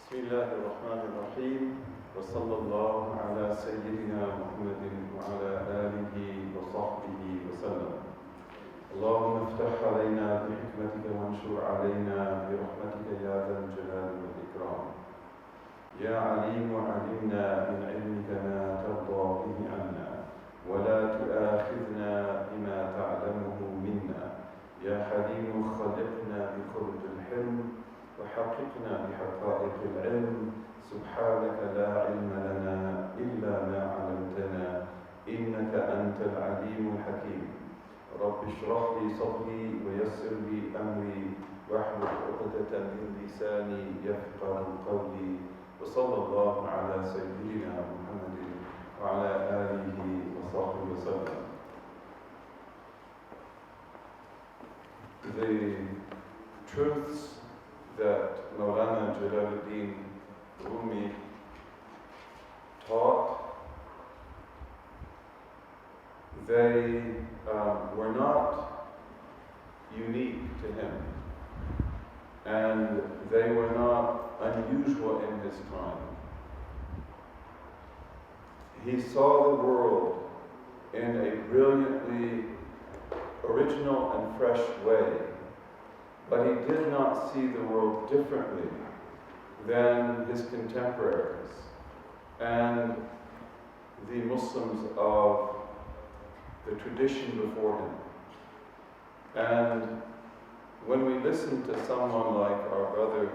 بسم الله الرحمن الرحيم وصلى الله على سيدنا محمد وعلى آله وصحبه وسلم. اللهم افتح علينا بحكمتك وانشر علينا برحمتك يا ذا الجلال والإكرام. يا عليم علمنا من علمك ما ترضى به عنا ولا تؤاخذنا بما تعلمه منا. يا حليم خلقنا بخلق الحلم وحققنا بحقائق العلم. سبحانك لا علم لنا إلا ما علمتنا إنك أنت العليم الحكيم. رب اشرح لي صدري ويسر لي أمري واحلل عقدة من لساني يفقه قولي. وصلى الله على سيدنا محمد وعلى آله وصحبه وسلم. The truths that Maulana Jalaluddin Rumi taught, they were not unique to him, and they were not unusual in his time. He saw the world in a brilliantly original and fresh way, but he did not see the world differently than his contemporaries and the Muslims of the tradition before him. And when we listen to someone like our brother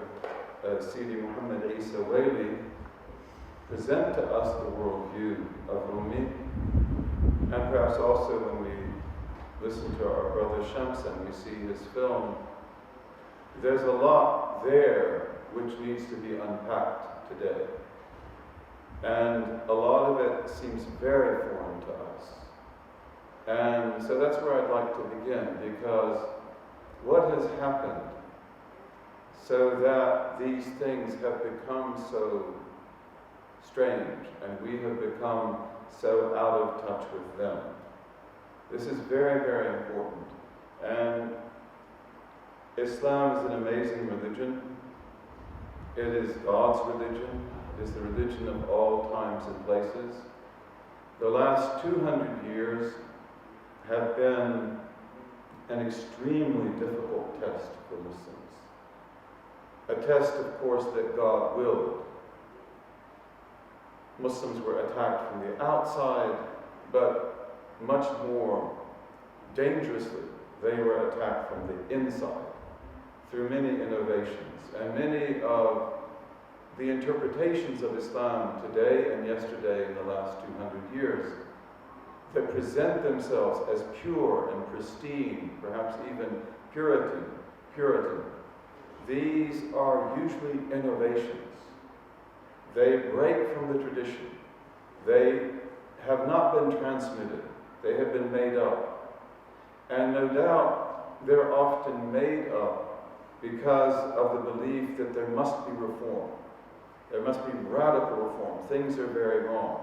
Sidi Muhammad Isa Wali present to us the worldview of Rumi, and perhaps also when we listen to our brother Shams and we see his film, there's a lot there which needs to be unpacked today. And a lot of it seems very foreign to us. And so that's where I'd like to begin, because what has happened so that these things have become so strange and we have become so out of touch with them? This is very, very important. And Islam is an amazing religion. It is God's religion. It is the religion of all times and places. The last 200 years have been an extremely difficult test for Muslims. A test, of course, that God willed. Muslims were attacked from the outside, but much more dangerously, they were attacked from the inside through many innovations. And many of the interpretations of Islam today and yesterday in the last 200 years that present themselves as pure and pristine, perhaps even Puritan, these are usually innovations. They break from the tradition. They have not been transmitted. They have been made up. And no doubt they're often made up because of the belief that there must be reform. There must be radical reform. Things are very wrong.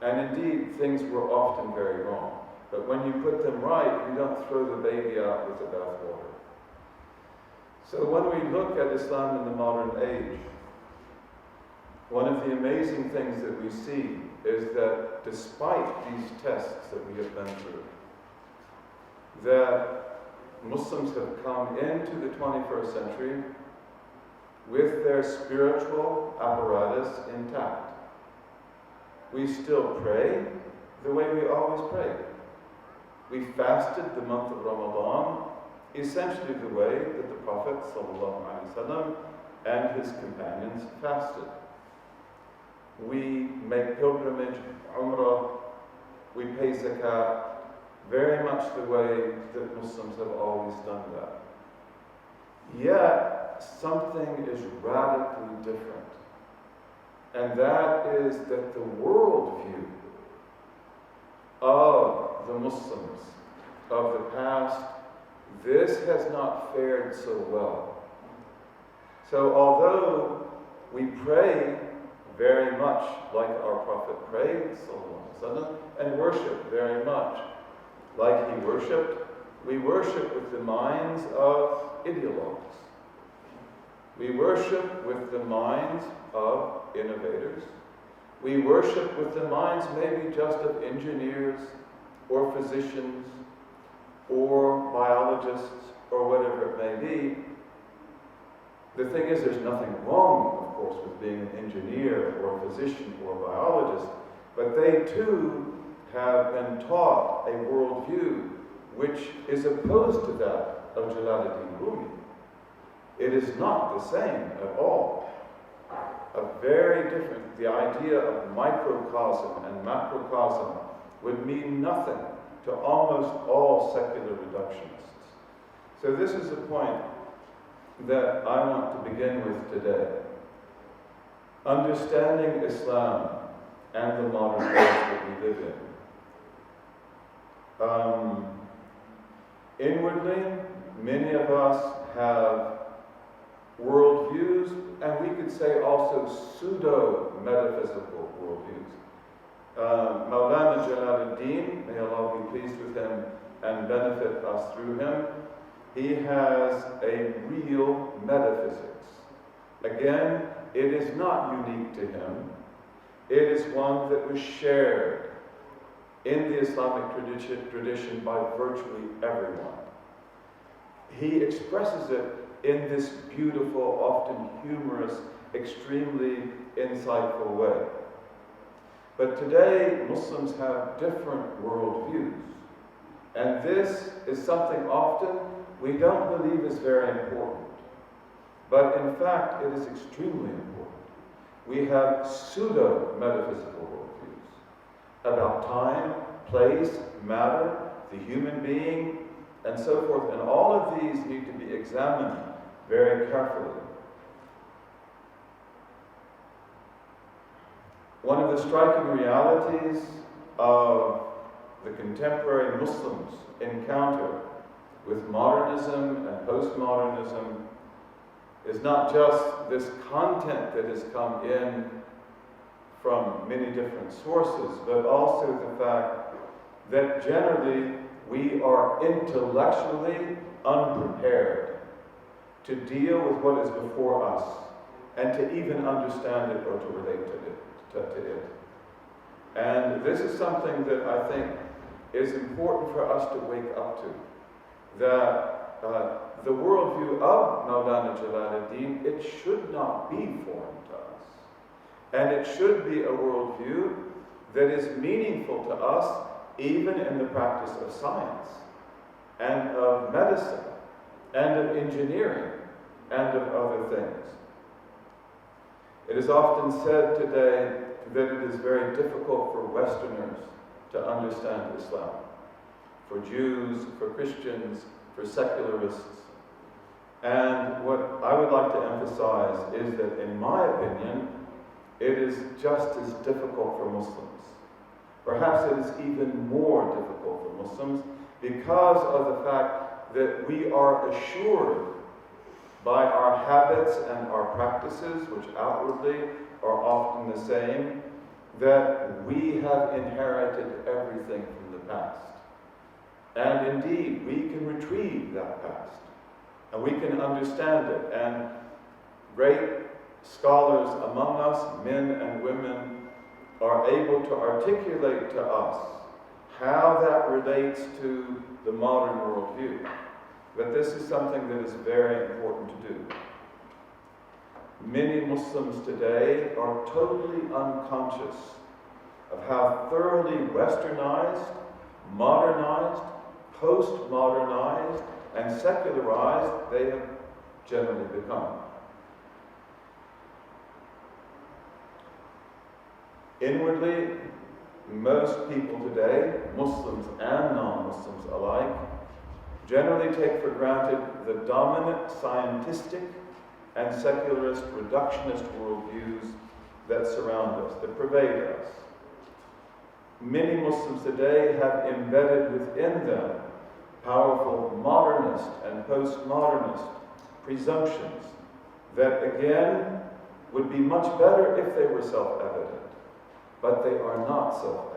And indeed, things were often very wrong. But when you put them right, you don't throw the baby out with the bathwater. So when we look at Islam in the modern age, one of the amazing things that we see is that despite these tests that we have been through, that Muslims have come into the 21st century with their spiritual apparatus intact. We still pray the way we always prayed. We fasted the month of Ramadan essentially the way that the Prophet ﷺ and his companions fasted. We make pilgrimage, Umrah, we pay zakat, very much the way that Muslims have always done that. Yet, something is radically different. And that is that the worldview of the Muslims of the past, this has not fared so well. So although we pray very much like our Prophet prayed, and worship very much like he worshipped, we worship with the minds of ideologues. We worship with the minds of innovators. We worship with the minds maybe just of engineers or physicians or biologists or whatever it may be. The thing is, there's nothing wrong, of course, with being an engineer or a physician or a biologist, but they too have been taught a worldview which is opposed to that of Jalaluddin Rumi. It is not the same at all. A very different, the idea of microcosm and macrocosm would mean nothing to almost all secular reductionists. So this is a point that I want to begin with today. Understanding Islam and the modern world that we live in. Inwardly, many of us have worldviews, and we could say also pseudo-metaphysical worldviews. Maulana Jalaluddin, may Allah be pleased with him and benefit us through him, he has a real metaphysics. Again, it is not unique to him. It is one that was shared in the Islamic tradition by virtually everyone. He expresses it in this beautiful, often humorous, extremely insightful way. But today, Muslims have different worldviews. And this is something often we don't believe is very important. But in fact, it is extremely important. We have pseudo-metaphysical worldviews about time, place, matter, the human being, and so forth. And all of these need to be examined very carefully. One of the striking realities of the contemporary Muslims' encounter with modernism and postmodernism is not just this content that has come in from many different sources, but also the fact that generally we are intellectually unprepared to deal with what is before us and to even understand it or to relate to it. And this is something that I think is important for us to wake up to, that the worldview of Maulana Jalaluddin, it should not be foreign to us. And it should be a worldview that is meaningful to us even in the practice of science and of medicine and of engineering and of other things. It is often said today that it is very difficult for Westerners to understand Islam, for Jews, for Christians, for secularists. And what I would like to emphasize is that, in my opinion, it is just as difficult for Muslims. Perhaps it is even more difficult for Muslims because of the fact that we are assured by our habits and our practices, which outwardly are often the same, that we have inherited everything from the past. And indeed, we can retrieve that past, and we can understand it. And great scholars among us, men and women, are able to articulate to us how that relates to the modern worldview. But this is something that is very important to do. Many Muslims today are totally unconscious of how thoroughly westernized, modernized, postmodernized, and secularized they have generally become. Inwardly, most people today, Muslims and non-Muslims alike, generally take for granted the dominant scientistic and secularist reductionist worldviews that surround us, that pervade us. Many Muslims today have embedded within them powerful modernist and postmodernist presumptions that, again, would be much better if they were self-evident, but they are not self-evident.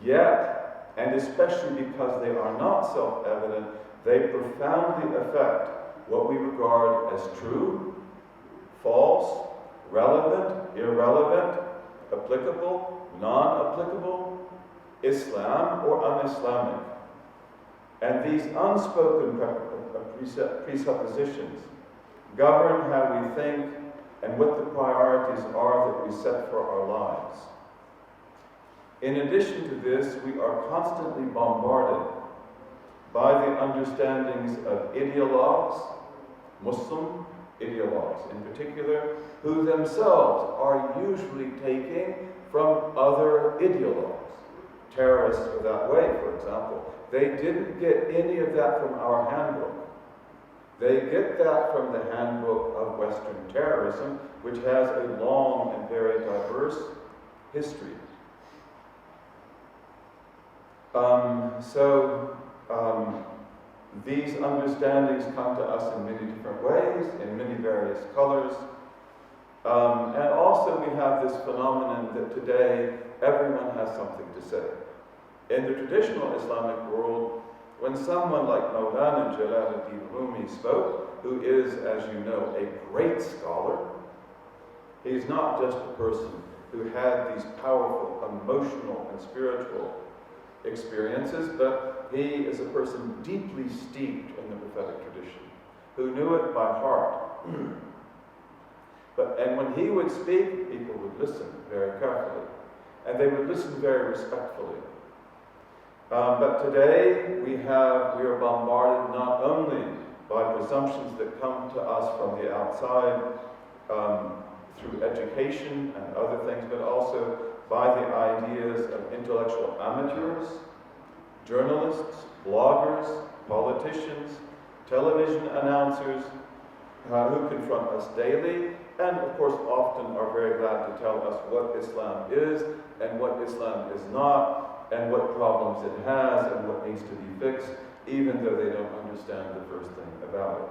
Yet, and especially because they are not self-evident, they profoundly affect what we regard as true, false, relevant, irrelevant, applicable, non-applicable, Islam or un-Islamic. And these unspoken presuppositions govern how we think and what the priorities are that we set for our lives. In addition to this, we are constantly bombarded by the understandings of ideologues, Muslim ideologues in particular, who themselves are usually taking from other ideologues. Terrorists are that way, for example. They didn't get any of that from our handbook. They get that from the handbook of Western terrorism, which has a long and very diverse history. These understandings come to us in many different ways, in many various colors. And also we have this phenomenon that today everyone has something to say. In the traditional Islamic world, when someone like Maulana Jalaluddin Rumi spoke, who is, as you know, a great scholar, he's not just a person who had these powerful emotional and spiritual experiences, but he is a person deeply steeped in the prophetic tradition, who knew it by heart. And when he would speak, people would listen very carefully, and they would listen very respectfully. But today we are bombarded not only by presumptions that come to us from the outside through education and other things, but also by the ideas of intellectual amateurs, journalists, bloggers, politicians, television announcers who confront us daily, and of course often are very glad to tell us what Islam is and what Islam is not, and what problems it has and what needs to be fixed, even though they don't understand the first thing about it.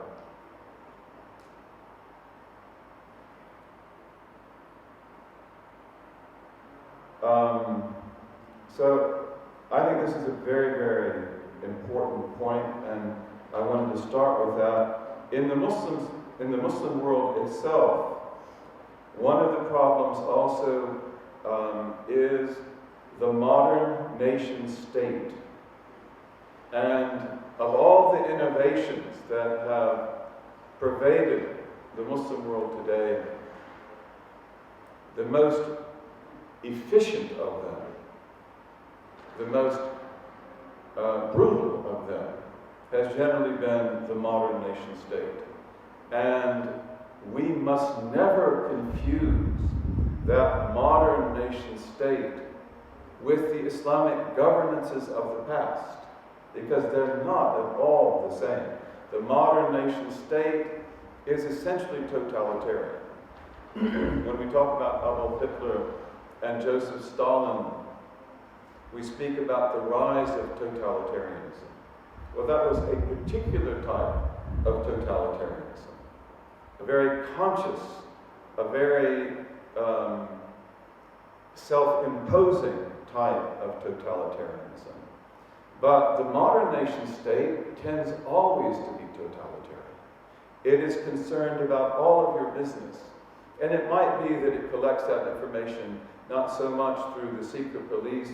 So I think this is a very, very important point, and I wanted to start with that. In the Muslim world itself, one of the problems also is the modern nation state. And of all the innovations that have pervaded the Muslim world today, the most efficient of them, the most brutal of them, has generally been the modern nation state. And we must never confuse that modern nation state with the Islamic governances of the past, because they're not at all the same. The modern nation state is essentially totalitarian. When we talk about Adolf Hitler and Joseph Stalin, we speak about the rise of totalitarianism. Well, that was a particular type of totalitarianism, a very conscious, a very self-imposing type of totalitarianism. But the modern nation state tends always to be totalitarian. It is concerned about all of your business. And it might be that it collects that information not so much through the secret police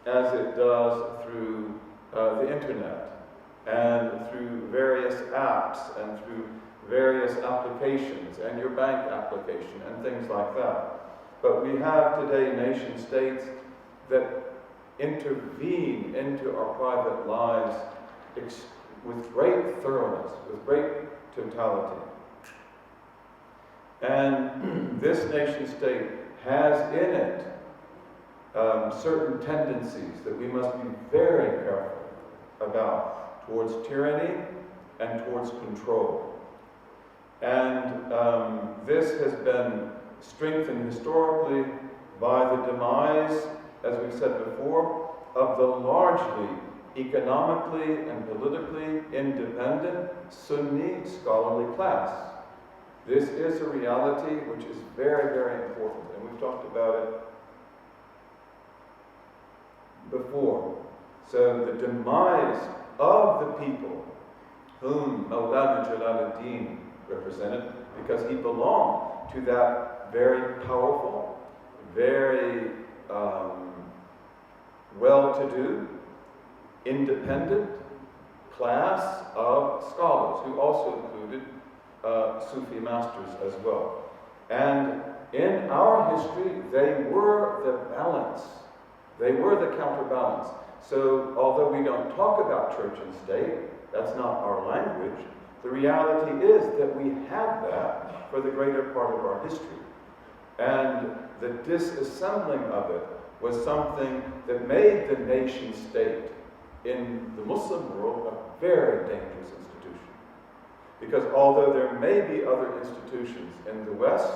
as it does through the internet and through various apps and through various applications and your bank application and things like that. But we have today nation states that intervene into our private lives with great thoroughness, with great totality. And this nation state has in it certain tendencies that we must be very careful about towards tyranny and towards control. And this has been strengthened historically by the demise, as we've said before, of the largely economically and politically independent Sunni scholarly class. This is a reality which is very, very important, and we've talked about it before. So the demise of the people whom Mawlana Jalaluddin represented, because he belonged to that very powerful, very well-to-do, independent class of scholars, who also included Sufi masters as well. And in our history, they were the balance. They were the counterbalance. So although we don't talk about church and state, that's not our language, the reality is that we had that for the greater part of our history. And the disassembling of it was something that made the nation state in the Muslim world a very dangerous institution. Because although there may be other institutions in the West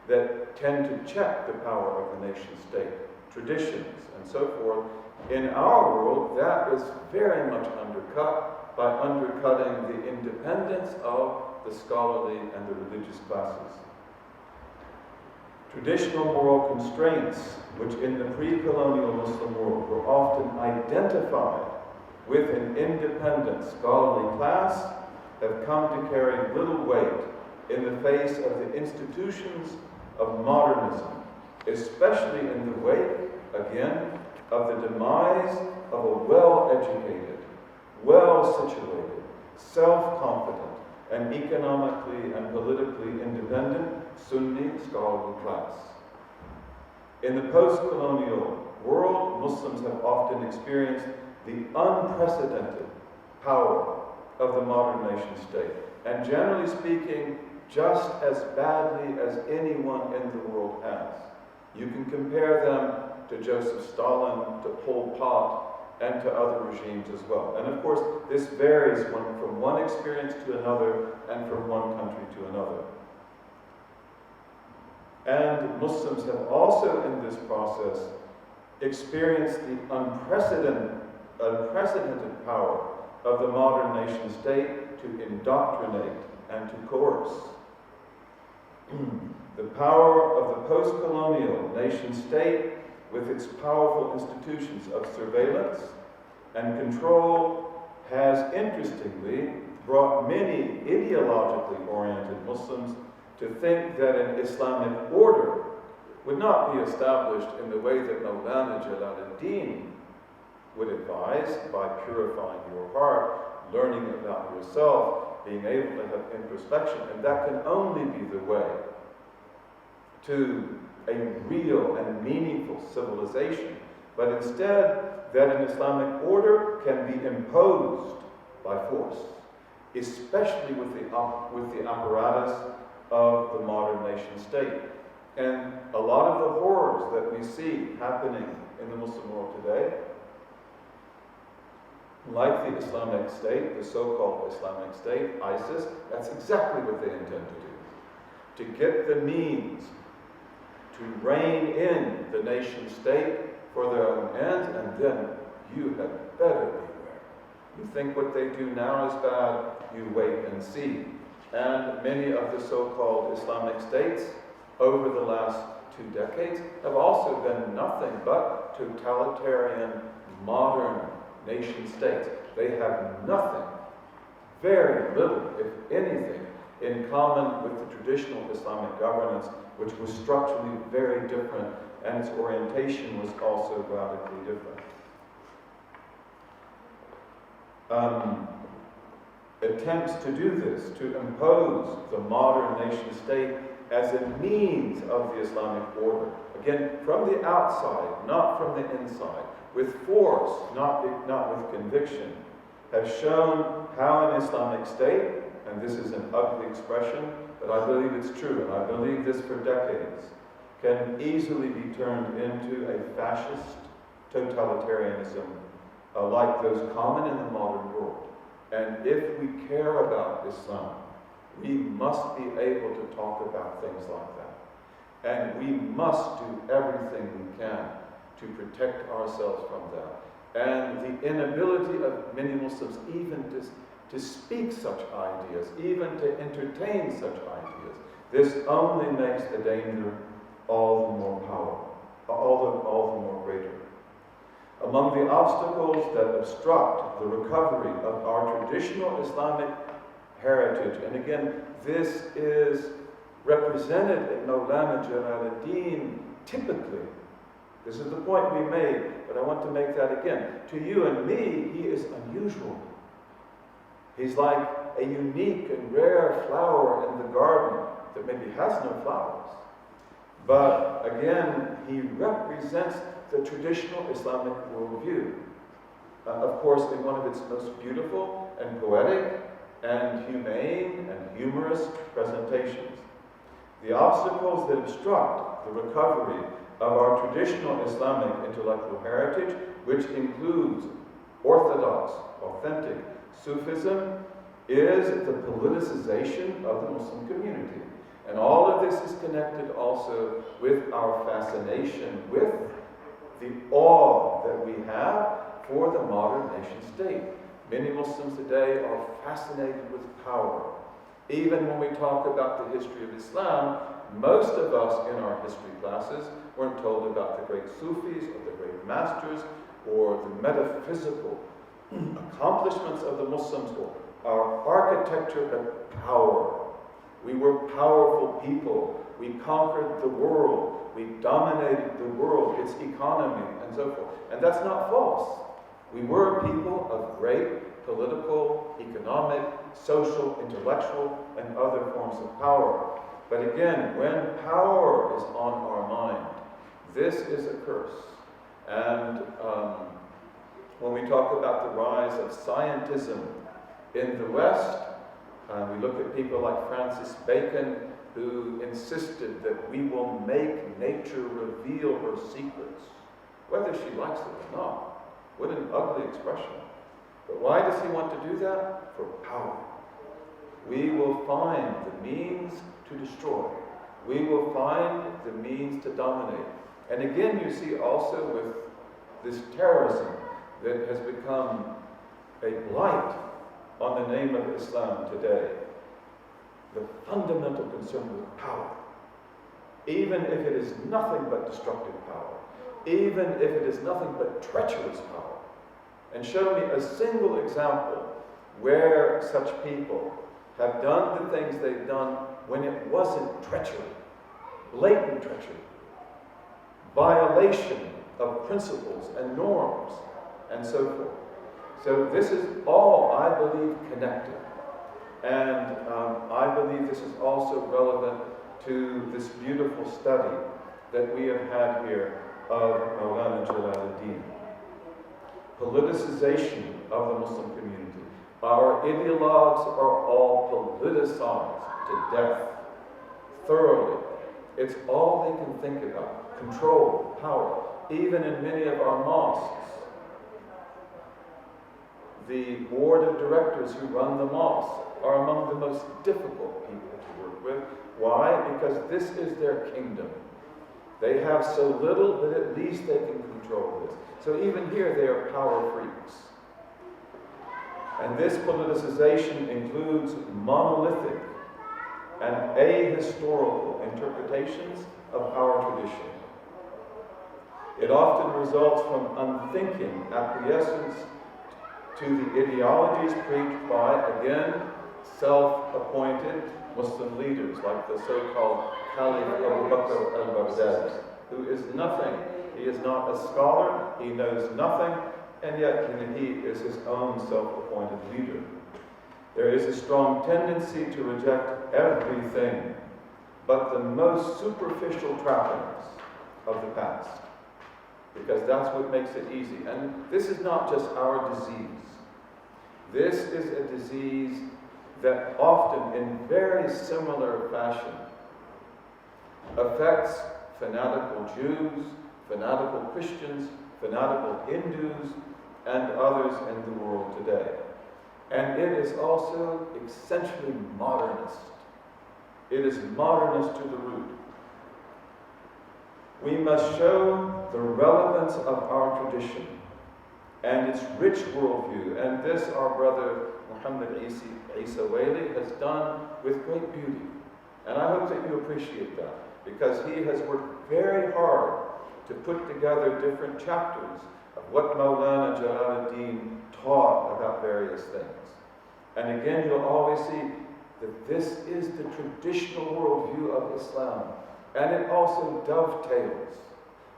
that tend to check the power of the nation state, traditions and so forth, in our world that is very much undercut by undercutting the independence of the scholarly and the religious classes. Traditional moral constraints, which in the pre-colonial Muslim world were often identified with an independent scholarly class, have come to carry little weight in the face of the institutions of modernism, especially in the wake, again, of the demise of a well-educated, well-situated, self-confident, and economically and politically independent Sunni scholarly class. In the post-colonial world, Muslims have often experienced the unprecedented power of the modern nation state, and generally speaking, just as badly as anyone in the world has. You can compare them to Joseph Stalin, to Pol Pot, and to other regimes as well. And of course, this varies from one experience to another and from one country to another. And Muslims have also, in this process, experienced the unprecedented power of the modern nation state to indoctrinate and to coerce. The power of the post-colonial nation state, with its powerful institutions of surveillance and control, has interestingly brought many ideologically oriented Muslims to think that an Islamic order would not be established in the way that Mawlana Jalaluddin would advise, by purifying your heart, learning about yourself, being able to have introspection, and that can only be the way to a real and meaningful civilization, but instead that an Islamic order can be imposed by force, especially with the apparatus of the modern nation state. And a lot of the horrors that we see happening in the Muslim world today, like the Islamic State, the so-called Islamic State, ISIS, that's exactly what they intend to do. To get the means to rein in the nation state for their own ends, and then you had better beware. You think what they do now is bad, you wait and see. And many of the so-called Islamic states over the last 2 decades have also been nothing but totalitarian, modern nation states. They have nothing, very little, if anything, in common with the traditional Islamic governance, which was structurally very different, and its orientation was also radically different. Attempts to do this, to impose the modern nation state as a means of the Islamic order, again, from the outside, not from the inside, with force, not with conviction, have shown how an Islamic state, and this is an ugly expression, but I believe it's true, and I believe this for decades, can easily be turned into a fascist totalitarianism like those common in the modern world. And if we care about Islam, we must be able to talk about things like that. And we must do everything we can to protect ourselves from that. And the inability of many Muslims even to speak such ideas, even to entertain such ideas, this only makes the danger all the more powerful, all the more greater. Among the obstacles that obstruct the recovery of our traditional Islamic heritage, and again, this is represented in Maulana Jalaluddin typically. This is the point we made, but I want to make that again. To you and me, he is unusual. He's like a unique and rare flower in the garden that maybe has no flowers. But again, he represents the traditional Islamic worldview. Of course, in one of its most beautiful and poetic and humane and humorous presentations. The obstacles that obstruct the recovery of our traditional Islamic intellectual heritage, which includes orthodox, authentic Sufism, is the politicization of the Muslim community. And all of this is connected also with our fascination with the awe that we have for the modern nation state. Many Muslims today are fascinated with power. Even when we talk about the history of Islam, most of us in our history classes weren't told about the great Sufis or the great masters or the metaphysical accomplishments of the Muslims or our architecture of power. We were powerful people. We conquered the world. We dominated the world, its economy, and so forth. And that's not false. We were people of great political, economic, social, intellectual, and other forms of power. But again, when power is on our mind, this is a curse. And when we talk about the rise of scientism in the West, we look at people like Francis Bacon, who insisted that we will make nature reveal her secrets, whether she likes it or not. What an ugly expression. But why does he want to do that? For power. We will find the means to destroy. We will find the means to dominate. And again, you see also with this terrorism that has become a blight on the name of Islam today. The fundamental concern with power. Even if it is nothing but destructive power. Even if it is nothing but treacherous power. And show me a single example where such people have done the things they've done when it wasn't treachery, blatant treachery, violation of principles and norms, and so forth. So this is all, I believe, connected. And I believe this is also relevant to this beautiful study that we have had here of Maulana Jalaluddin. Politicization of the Muslim community. Our ideologues are all politicized to death, thoroughly. It's all they can think about. Control, power. Even in many of our mosques, the board of directors who run the mosque are among the most difficult people to work with. Why? Because this is their kingdom. They have so little, but at least they can control this. So even here, they are power freaks. And this politicization includes monolithic and ahistorical interpretations of our tradition. It often results from unthinking acquiescence to the ideologies preached by, again, self-appointed Muslim leaders, like the so-called Caliph Abu Bakr al-Baghdadi, who is nothing. He is not a scholar, he knows nothing, and yet he is his own self-appointed leader. There is a strong tendency to reject everything but the most superficial trappings of the past, because that's what makes it easy. And this is not just our disease. This is a disease that often, in very similar fashion, affects fanatical Jews, fanatical Christians, fanatical Hindus, and others in the world today. And it is also essentially modernist. It is modernist to the root. We must show the relevance of our tradition and its rich worldview. And this our brother Muhammad Isa Wali has done with great beauty. And I hope that you appreciate that, because he has worked very hard to put together different chapters of what Maulana Jalaluddin taught about various things. And again, you'll always see that this is the traditional worldview of Islam. And it also dovetails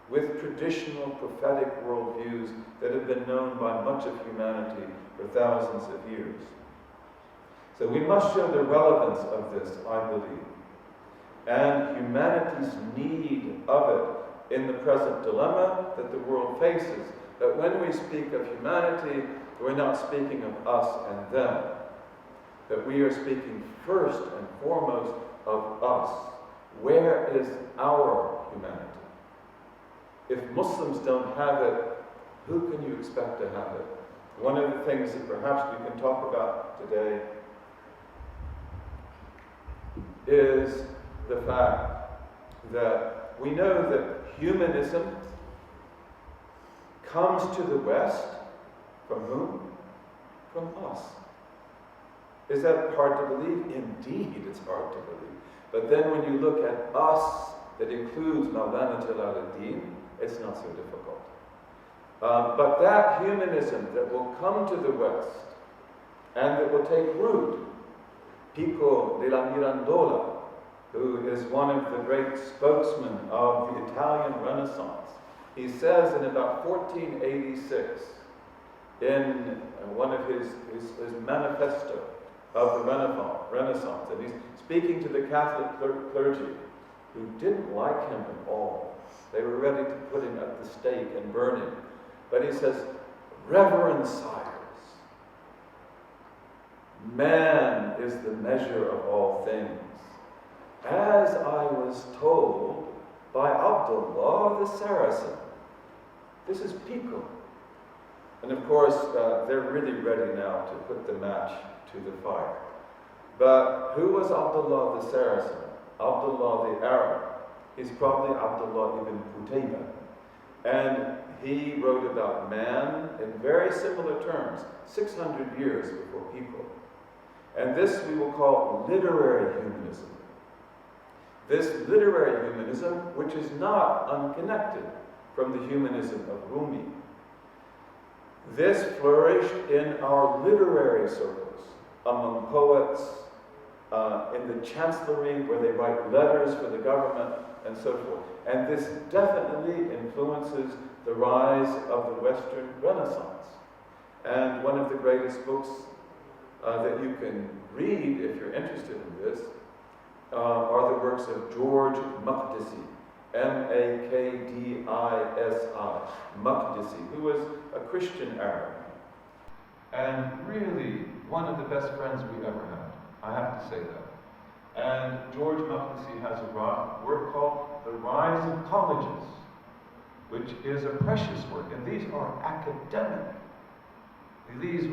with traditional prophetic worldviews that have been known by much of humanity for thousands of years. So we must show the relevance of this, I believe, and humanity's need of it in the present dilemma that the world faces. That when we speak of humanity, we're not speaking of us and them. That we are speaking first and foremost of us. Where is our humanity? If Muslims don't have it, who can you expect to have it? One of the things that perhaps we can talk about today is the fact that we know that humanism comes to the West from whom? From us. Is that hard to believe? Indeed, it's hard to believe. But then when you look at us, that includes Maulana Jalaluddin, it's not so difficult. But that humanism that will come to the West and that will take root, Pico della Mirandola, who is one of the great spokesmen of the Italian Renaissance, he says in about 1486, in one of his manifesto of the Renaissance, and he's speaking to the Catholic clergy, who didn't like him at all. They were ready to put him at the stake and burn him. But he says, "Reverend sires, man is the measure of all things, as I was told by Abdullah the Saracen." This is Pico. And of course, they're really ready now to put the match to the fire. But who was Abdullah the Saracen? Abdullah the Arab. He's probably Abdullah ibn Qutayba. And he wrote about man in very similar terms, 600 years before Pico. And this we will call literary humanism. This literary humanism, which is not unconnected from the humanism of Rumi. This flourished in our literary circles, among poets, in the chancellery where they write letters for the government, and so forth. And this definitely influences the rise of the Western Renaissance. And one of the greatest books that you can read, if you're interested in this, are the works of George Maqdisi, M-A-K-D-I-S-I, Maqdisi, who was a Christian Arab. And really, one of the best friends we ever had. I have to say that. And George Maqdisi has a work called The Rise of Colleges, which is a precious work. And these are academic. These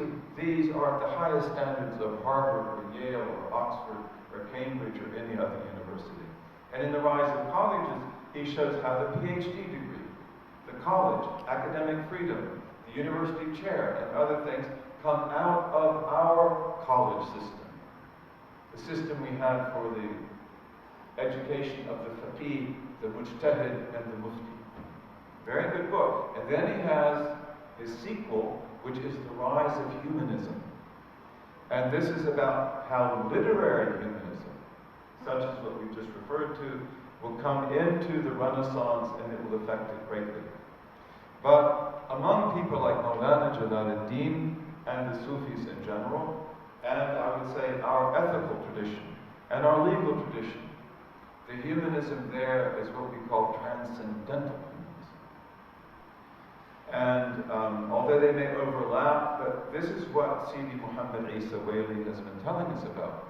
are at the highest standards of Harvard or Yale or Oxford or Cambridge or any other university. And in The Rise of Colleges, he shows how the PhD degree, the college, academic freedom, the university chair, and other things come out of our college system. The system we had for the education of the faqih, the mujtahid, and the mufti. Very good book. And then he has his sequel, which is The Rise of Humanism. And this is about how literary humanism, such as what we just referred to, will come into the Renaissance and it will affect it greatly. But among people like Maulana Jalaluddin and the Sufis in general, and I would say our ethical tradition and our legal tradition, the humanism there is what we call Transcendental Humans. And although they may overlap, but this is what Sidi Muhammad Isa Wali has been telling us about,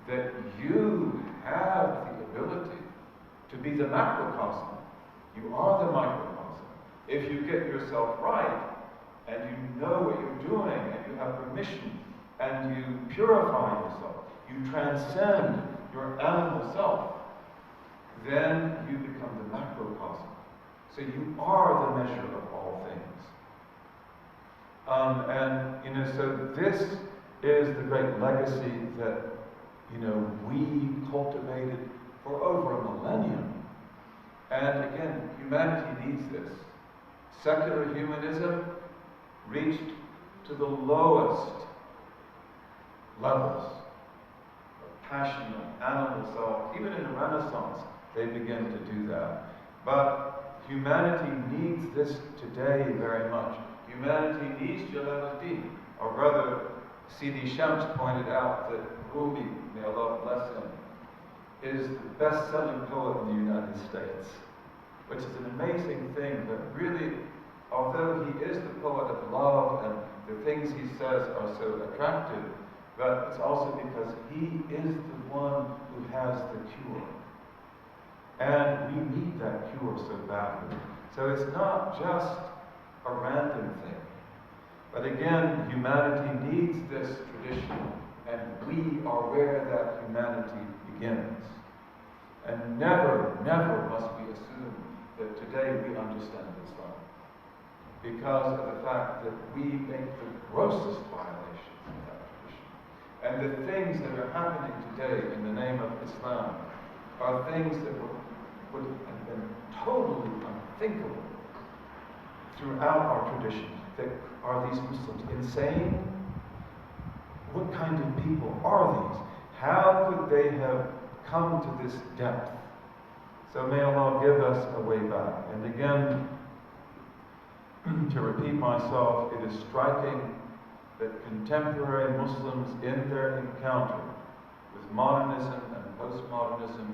that you have the ability to be the macrocosm. You are the microcosm. If you get yourself right, and you know what you're doing, and you have permission, and you purify yourself, you transcend your animal self, then you become the macrocosm. So you are the measure of all things. So this is the great legacy that, we cultivated for over a millennium. And again, humanity needs this. Secular humanism reached to the lowest levels of passion and animal self. Even in the Renaissance, they begin to do that. But humanity needs this today very much. Humanity needs Jalaluddin. Our brother Sidi Shams pointed out that Rumi, may Allah bless him, is the best-selling poet in the United States, which is an amazing thing, but really, although he is the poet of love and the things he says are so attractive, but it's also because he is the one who has the cure. And we need that cure so badly. So it's not just a random thing. But again, humanity needs this tradition, and we are where that humanity begins. And never, never must we assume that today we understand Islam, because of the fact that we make the grossest violations of that tradition. And the things that are happening today in the name of Islam are things that would have been totally unthinkable throughout our tradition. Are these Muslims insane? What kind of people are these? How could they have come to this depth? So may Allah give us a way back. And again, to repeat myself, it is striking that contemporary Muslims in their encounter with modernism and postmodernism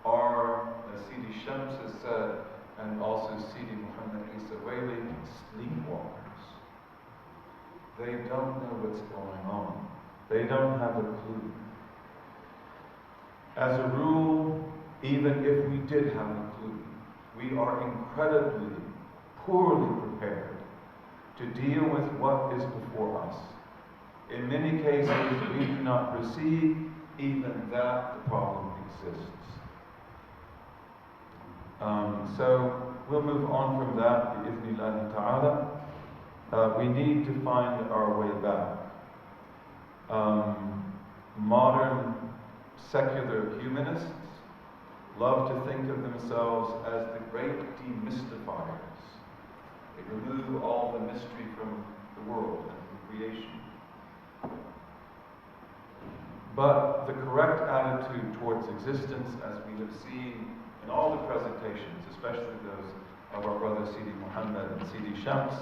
are, as Sidi Shams has said, and also Sidi Muhammad Isa Wali, sleepwalkers. They don't know what's going on. They don't have a clue. As a rule, even if we did have a clue, we are incredibly poorly prepared to deal with what is before us. In many cases, we do not perceive even that the problem exists. So we'll move on from that, bi-idhnillahi ta'ala. We need to find our way back. Modern secular humanists love to think of themselves as the great demystifiers. They remove all the mystery from the world and from creation. But the correct attitude towards existence, as we have seen in all the presentations, especially those of our brother Sidi Muhammad and Sidi Shams,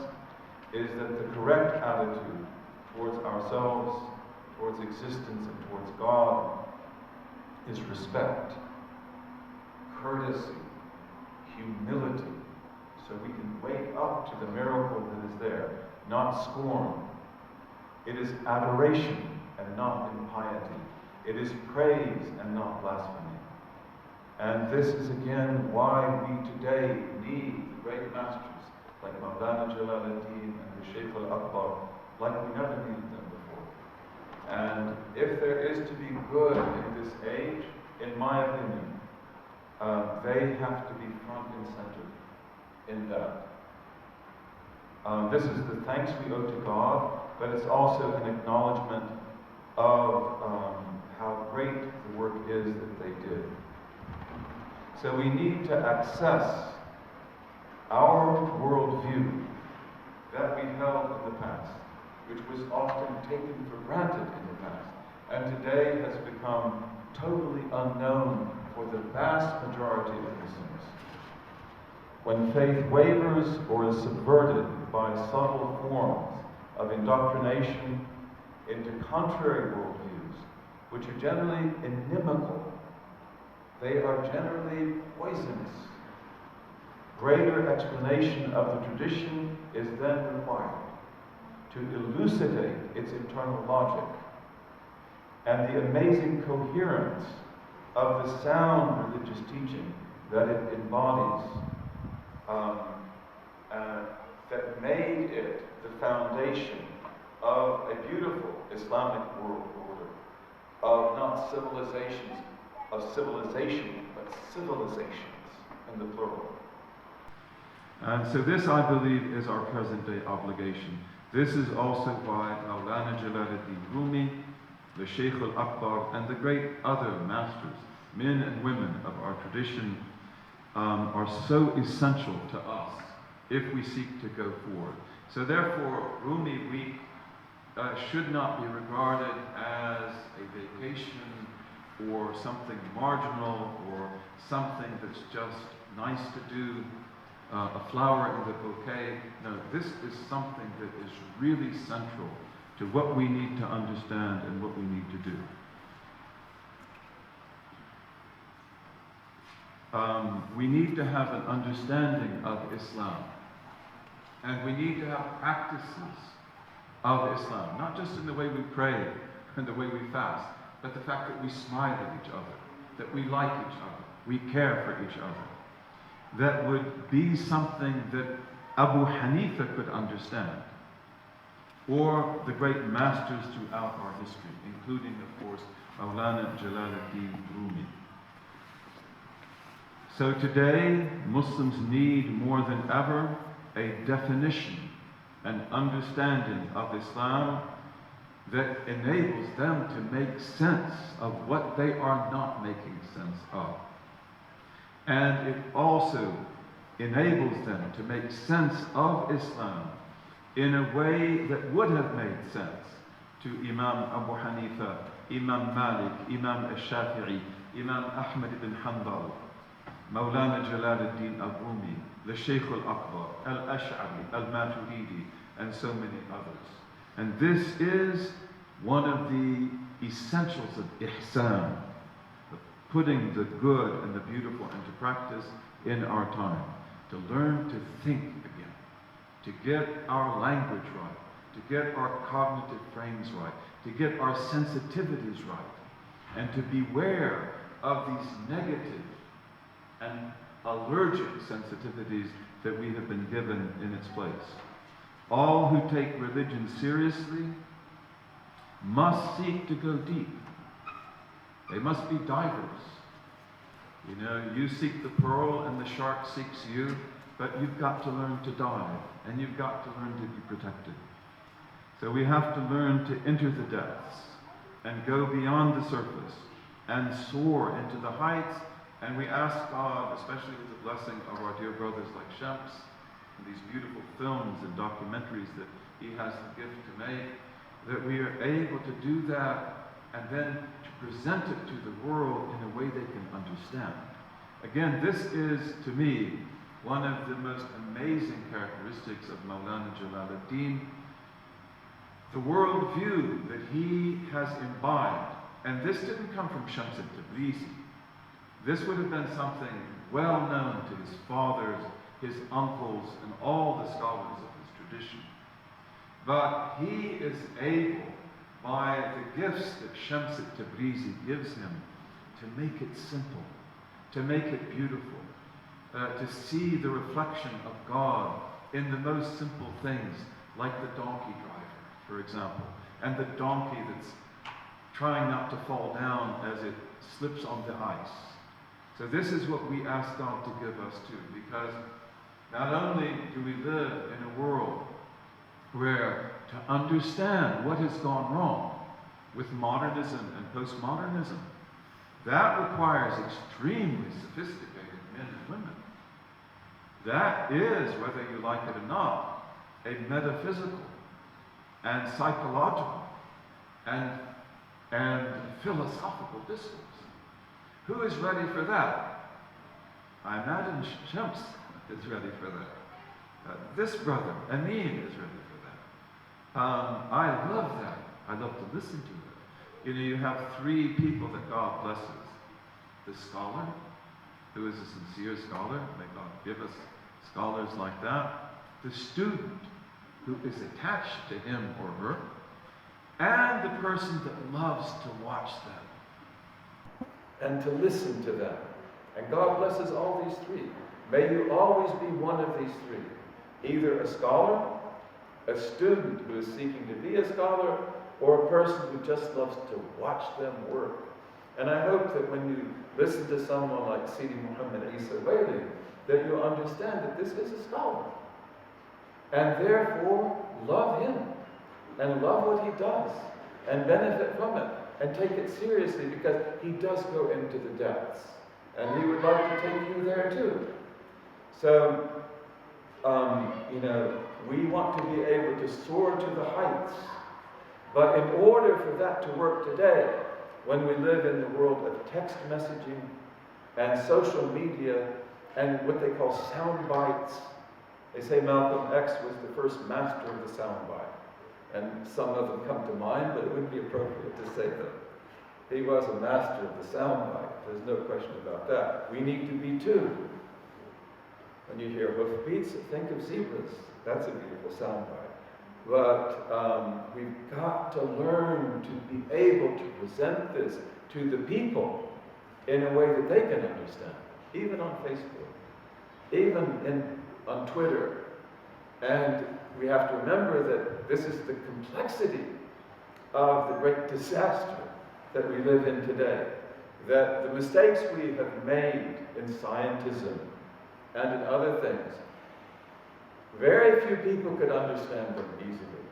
is that the correct attitude towards ourselves, towards existence, and towards God is respect, courtesy, humility, so we can wake up to the miracle that is there, not scorn. It is adoration and not impiety. It is praise and not blasphemy. And this is again why we today need the great masters like Mawlana Jalaluddin and the Shaykh al-Akbar, like we never needed them before. And if there is to be good in this age, in my opinion, they have to be front and center in that. This is the thanks we owe to God, but it's also an acknowledgement of how great the work is that they did. So we need to access our worldview that we held in the past, which was often taken for granted in the past, and today has become totally unknown for the vast majority of Muslims. When faith wavers or is subverted by subtle forms of indoctrination into contrary worldviews, which are generally inimical, they are generally poisonous. Greater explanation of the tradition is then required to elucidate its internal logic and the amazing coherence of the sound religious teaching that it embodies, that made it the foundation of a beautiful Islamic world order, of not civilizations, of civilization, but civilizations in the plural. And so this, I believe, is our present-day obligation. This is also why Mawlana Jalaluddin Rumi, the Shaykh al-Akbar, and the great other masters, men and women of our tradition, are so essential to us if we seek to go forward. So therefore, Rumi Week should not be regarded as a vacation or something marginal or something that's just nice to do, a flower in the bouquet. No, this is something that is really central to what we need to understand and what we need to do. We need to have an understanding of Islam. And we need to have practices of Islam, not just in the way we pray and the way we fast, but the fact that we smile at each other, that we like each other, we care for each other. That would be something that Abu Hanifa could understand, or the great masters throughout our history, including, of course, Maulana Jalaluddin Rumi. So today, Muslims need more than ever a definition and understanding of Islam that enables them to make sense of what they are not making sense of. And it also enables them to make sense of Islam in a way that would have made sense to Imam Abu Hanifa, Imam Malik, Imam al-Shafi'i, Imam Ahmad ibn Hanbal, Maulana Jalaluddin al-Rumi, the Shaykh al-Akbar, al-Ash'ari, al-Maturidi, and so many others. And this is one of the essentials of ihsan, putting the good and the beautiful into practice in our time, to learn to think again, to get our language right, to get our cognitive frames right, to get our sensitivities right, and to beware of these negative and allergic sensitivities that we have been given in its place. All who take religion seriously must seek to go deep. They must be divers. You know, you seek the pearl and the shark seeks you, but you've got to learn to dive, and you've got to learn to be protected. So we have to learn to enter the depths and go beyond the surface and soar into the heights. And we ask God, especially with the blessing of our dear brothers like Shams, and these beautiful films and documentaries that he has the gift to make, that we are able to do that and then to present it to the world in a way they can understand. Again, this is, to me, one of the most amazing characteristics of Maulana Jalaluddin, the worldview that he has imbibed. And this didn't come from Shams al-Tabrizi. This would have been something well known to his fathers, his uncles, and all the scholars of his tradition. But he is able, by the gifts that Shams al-Tabrizi gives him, to make it simple, to make it beautiful, to see the reflection of God in the most simple things, like the donkey driver, for example, and the donkey that's trying not to fall down as it slips on the ice. So this is what we ask God to give us too, because not only do we live in a world where to understand what has gone wrong with modernism and postmodernism, that requires extremely sophisticated men and women. That is, whether you like it or not, a metaphysical and psychological and philosophical discourse. Who is ready for that? I imagine Shams is ready for that. This brother, Amin, is ready for that. I love that. I love to listen to it. You know, you have three people that God blesses. The scholar, who is a sincere scholar, may God give us scholars like that. The student, who is attached to him or her. And the person that loves to watch them and to listen to them. And God blesses all these three. May you always be one of these three. Either a scholar, a student who is seeking to be a scholar, or a person who just loves to watch them work. And I hope that when you listen to someone like Sidi Muhammad Isa Wali, that you'll understand that this is a scholar. And therefore, love him. And love what he does. And benefit from it. And take it seriously, because he does go into the depths. And he would like to take you there too. So, we want to be able to soar to the heights. But in order for that to work today, when we live in the world of text messaging and social media and what they call sound bites, they say Malcolm X was the first master of the sound bite. And some of them come to mind, but it wouldn't be appropriate to say them. He was a master of the sound bite. There's no question about that. We need to be too. When you hear hoofbeats, think of zebras. That's a beautiful sound bite. But we've got to learn to be able to present this to the people in a way that they can understand, even on Facebook, even on Twitter. And we have to remember that this is the complexity of the great disaster that we live in today. That the mistakes we have made in scientism and in other things, very few people could understand them easily.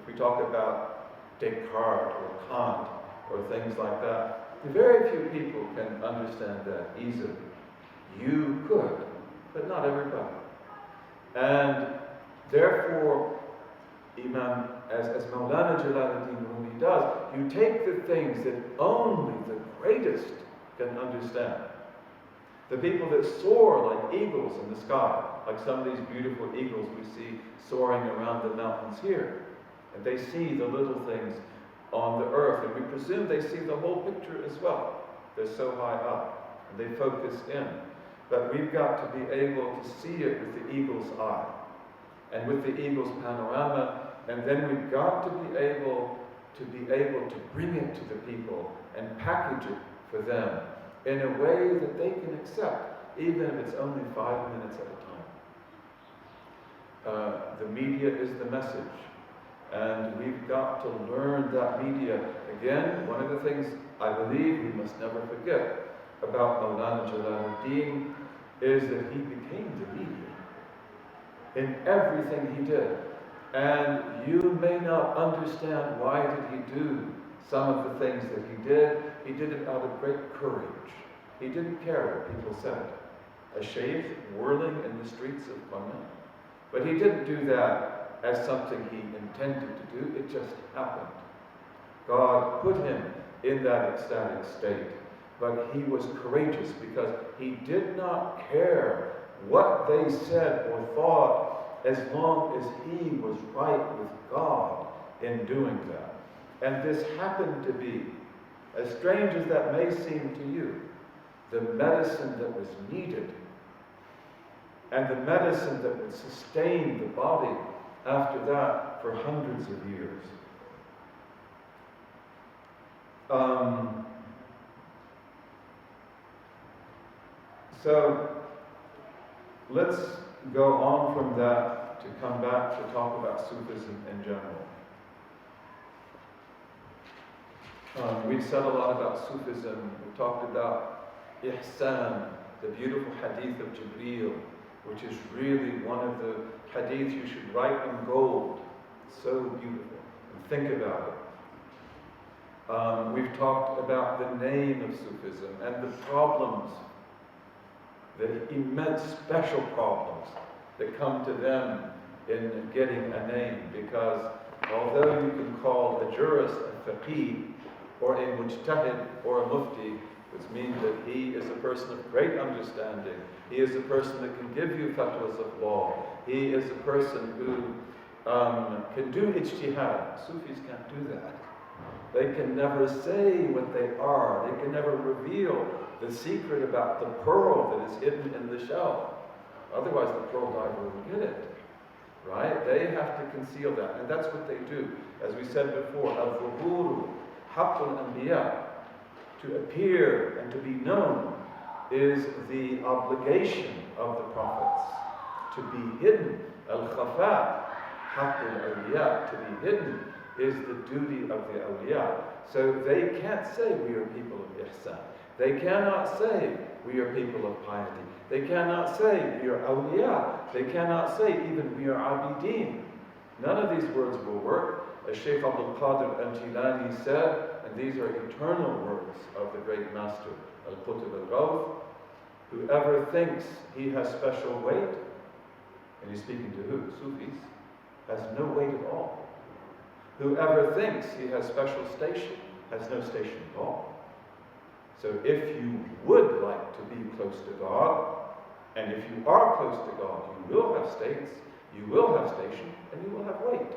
If we talk about Descartes or Kant or things like that, very few people can understand that easily. You could, but not everybody. And therefore, Imam, as Maulana Jalaluddin Rumi does, you take the things that only the greatest can understand. The people that soar like eagles in the sky, like some of these beautiful eagles we see soaring around the mountains here. And they see the little things on the earth, and we presume they see the whole picture as well. They're so high up, and they focus in. But we've got to be able to see it with the eagle's eye, and with the eagle's panorama, and then we've got to be able to bring it to the people and package it for them in a way that they can accept, even if it's only 5 minutes at a time. The media is the message, and we've got to learn that media. Again, one of the things I believe we must never forget about Maulana Jalaluddin is that he became the media in everything he did. And you may not understand why did he do some of the things that he did. He did it out of great courage. He didn't care what people said. A sheikh whirling in the streets of Qur'an. But he didn't do that as something he intended to do. It just happened. God put him in that ecstatic state. But he was courageous because he did not care what they said or thought, as long as he was right with God in doing that. And this happened to be, as strange as that may seem to you, the medicine that was needed and the medicine that would sustain the body after that for hundreds of years. So let's go on from that to come back to talk about Sufism in general. We've said a lot about Sufism. We've talked about Ihsan, the beautiful hadith of Jibreel, which is really one of the hadiths you should write in gold. It's so beautiful. And think about it. We've talked about the name of Sufism and the problems, the immense special problems that come to them in getting a name, because although you can call a jurist a faqih, or a mujtahid, or a mufti, which means that he is a person of great understanding, he is a person that can give you fatwas of law, he is a person who can do ijtihad. Sufis can't do that. They can never say what they are. They can never reveal the secret about the pearl that is hidden in the shell. Otherwise the pearl diver will get it. Right? They have to conceal that. And that's what they do. As we said before, al-zuhuru haqqul anbiya. To appear and to be known is the obligation of the prophets. To be hidden, al-khafa haqqul awliya. To be hidden is the duty of the awliya. So they can't say we are people of ihsan. They cannot say we are people of piety. They cannot say we are awliya. They cannot say even we are abideen. None of these words will work. As Shaykh Abdul Qadir al-Jilani said, and these are eternal words of the great master, Al-Qutb al-Rawth, whoever thinks he has special weight and he's speaking to who? Sufis, has no weight at all. Whoever thinks he has special station has no station at all. So if you would like to be close to God, and if you are close to God, you will have states, you will have station, and you will have weight.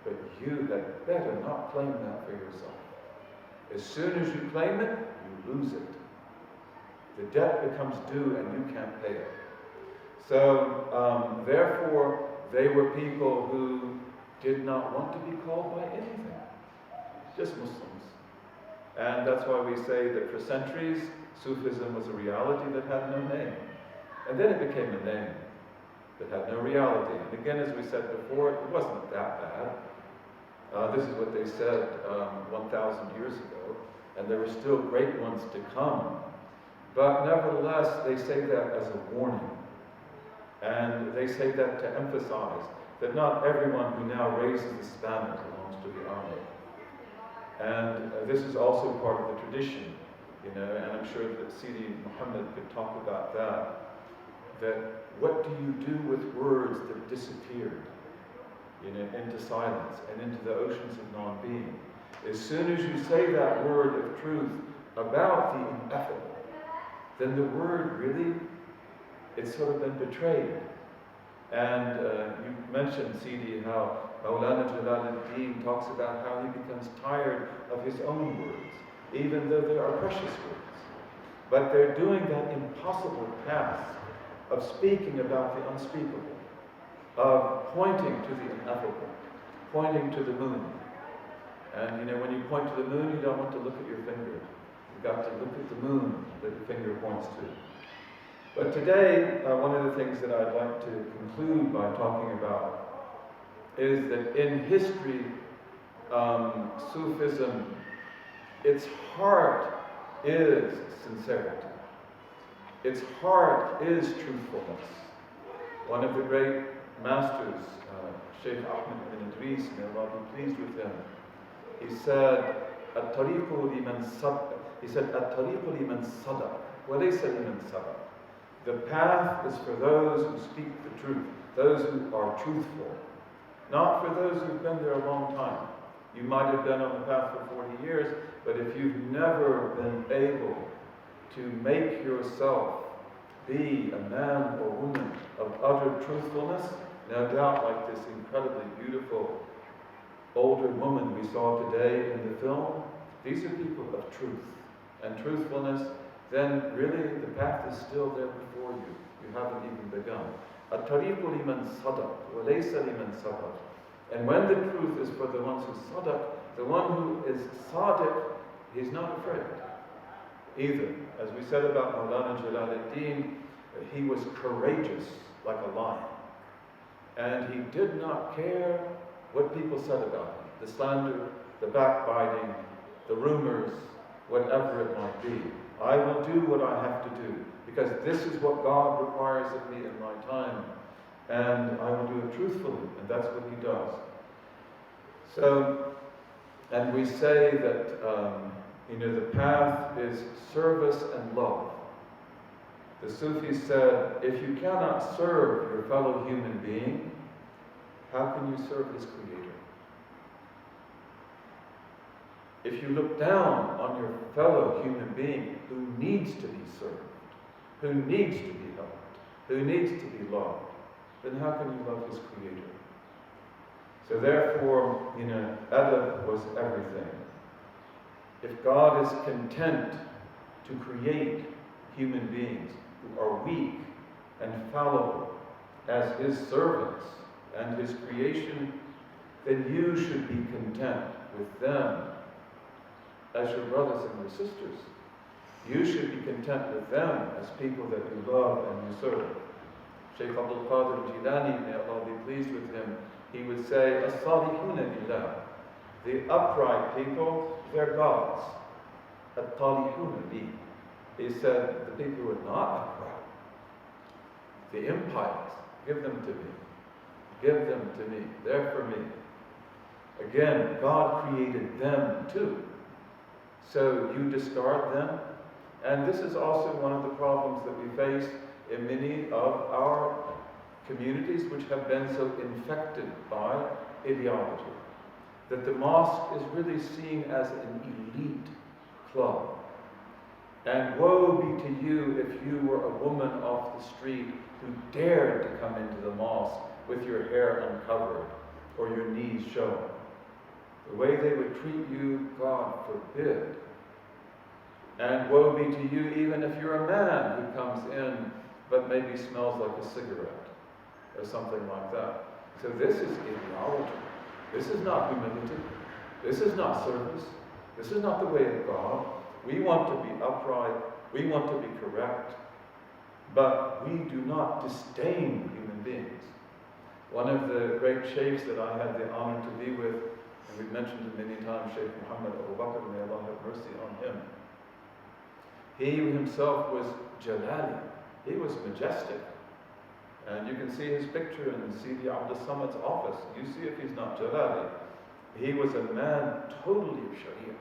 But you had better not claim that for yourself. As soon as you claim it, you lose it. The debt becomes due and you can't pay it. So, therefore, they were people who did not want to be called by anything, just Muslims. And that's why we say that for centuries, Sufism was a reality that had no name. And then it became a name that had no reality. And again, as we said before, it wasn't that bad. This is what they said 1,000 years ago, and there were still great ones to come. But nevertheless, they say that as a warning. And they say that to emphasize that not everyone who now raises the standard belongs to the army. And this is also part of the tradition, and I'm sure that Sidi Muhammad could talk about that what do you do with words that disappeared, into silence and into the oceans of non-being? As soon as you say that word of truth about the ineffable, then the word really, it's sort of been betrayed. And you mentioned, Sidi, how Maulana Jalaluddin talks about how he becomes tired of his own words, even though they are precious words. But they're doing that impossible task of speaking about the unspeakable, of pointing to the ineffable, pointing to the moon. And when you point to the moon, you don't want to look at your finger. You've got to look at the moon that your finger points to. But today, one of the things that I'd like to conclude by talking about is that in history, Sufism, its heart is sincerity. Its heart is truthfulness. One of the great masters, Sheikh Ahmed ibn Idris, may Allah be pleased with him, he said, "At-tariqu liman sadaq." He said, "At-tariqu liman sadaq, wa laysa liman sabaq." The path is for those who speak the truth, those who are truthful, not for those who've been there a long time. You might have been on the path for 40 years, but if you've never been able to make yourself be a man or woman of utter truthfulness, no doubt like this incredibly beautiful older woman we saw today in the film, these are people of truth and truthfulness, then really the path is still there before you. You haven't even begun. At-tariqu liman sadaq, wa laysa liman sabaq. And when the truth is for the ones who sadaq, the one who is sadiq, he's not afraid either. As we said about Maulana Jalaluddin, he was courageous like a lion. And he did not care what people said about him. The slander, the backbiting, the rumors, whatever it might be. I will do what I have to do, because this is what God requires of me in my time, and I will do it truthfully, and that's what he does. So, and we say that, the path is service and love. The Sufis said, if you cannot serve your fellow human being, how can you serve his creator? If you look down on your fellow human being who needs to be served, who needs to be helped, who needs to be loved, then how can you love his creator? So therefore, adab was everything. If God is content to create human beings who are weak and fallible as his servants and his creation, then you should be content with them as your brothers and your sisters. You should be content with them as people that you love and you serve. Shaykh Abdul Qadir Jilani, may Allah be pleased with him, he would say, As-salihuna lillah. The upright people, they're gods. At-talihuna li. He said, the people who are not upright, the impious, give them to me. Give them to me. They're for me. Again, God created them too. So you discard them. And this is also one of the problems that we face in many of our communities which have been so infected by ideology that the mosque is really seen as an elite club. And woe be to you if you were a woman off the street who dared to come into the mosque with your hair uncovered or your knees showing. The way they would treat you, God forbid. And woe be to you even if you're a man who comes in but maybe smells like a cigarette or something like that. So this is ideology. This is not humility. This is not service. This is not the way of God. We want to be upright. We want to be correct. But we do not disdain human beings. One of the great sheikhs that I had the honor to be with, and we've mentioned him many times, Sheikh Muhammad Abu Bakr, may Allah have mercy on him. He himself was Jalali. He was majestic. And you can see his picture in Sidi Abdul Samad's office. You see if he's not Jalali. He was a man totally of Sharia,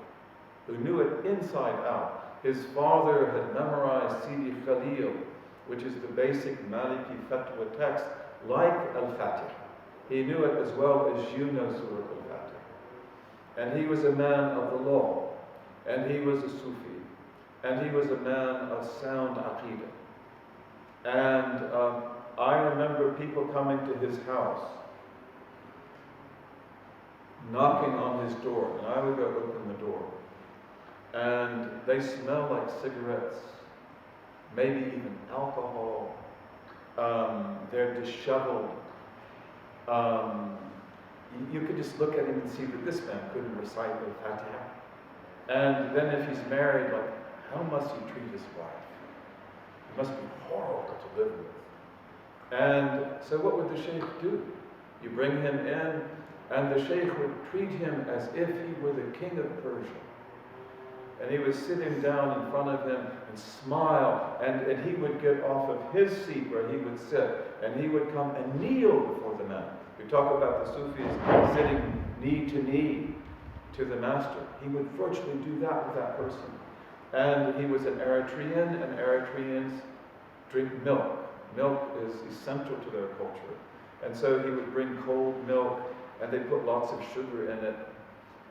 who knew it inside out. His father had memorized Sidi Khalil, which is the basic Maliki fatwa text, like Al-Fatiha. He knew it as well as you know Surah Al-Fatiha. And he was a man of the law, and he was a Sufi, and he was a man of sound aqidah. And I remember people coming to his house, knocking on his door, and I would go open the door. And they smell like cigarettes, maybe even alcohol. They're disheveled. You could just look at him and see that this man couldn't recite the Fatiha. And then if he's married, like, how must he treat his wife? It must be horrible to live with. And so what would the sheikh do? You bring him in, and the sheikh would treat him as if he were the king of Persia. And he was sitting down in front of him and smile, and he would get off of his seat where he would sit, and he would come and kneel before the man. We talk about the Sufis sitting knee to knee to the master. He would virtually do that with that person. And he was an Eritrean, and Eritreans drink milk. Milk is essential to their culture. And so he would bring cold milk, and they put lots of sugar in it.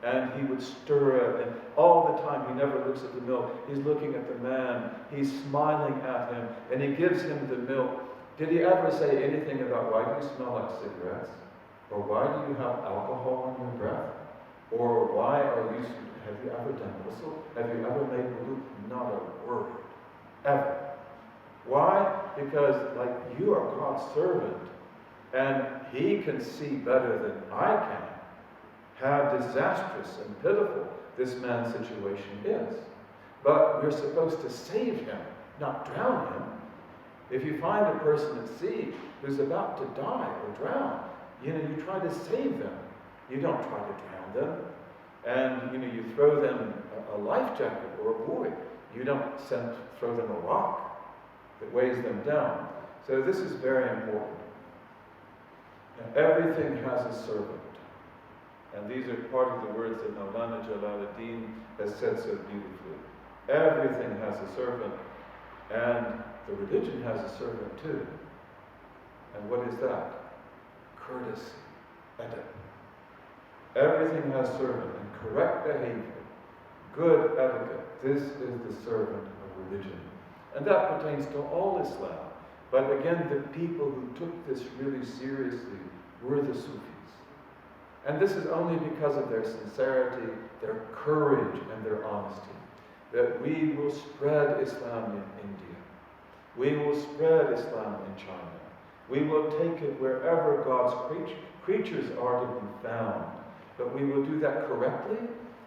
And he would stir it, and all the time he never looks at the milk. He's looking at the man. He's smiling at him, and he gives him the milk. Did he ever say anything about why do you smell like cigarettes? Or why do you have alcohol in your breath? Or why have you ever done ghusl? Have you ever made wudu? Not a word. Ever. Why? Because, like, you are God's servant, and he can see better than I can how disastrous and pitiful this man's situation is. But we're supposed to save him, not drown him. If you find a person at sea who's about to die or drown, you try to save them. You don't try to drown them. And, you throw them a life jacket or a buoy. You don't throw them a rock that weighs them down. So this is very important. And everything has a servant. And these are part of the words that Maulana Jalaluddin has said so beautifully. Everything has a servant, and the religion has a servant too. And what is that? Courtesy, adab. Everything has servant, and correct behavior, good etiquette. This is the servant of religion. And that pertains to all Islam. But again, the people who took this really seriously were the Sufis. And this is only because of their sincerity, their courage, and their honesty, that we will spread Islam in India. We will spread Islam in China. We will take it wherever God's creatures are to be found. But we will do that correctly,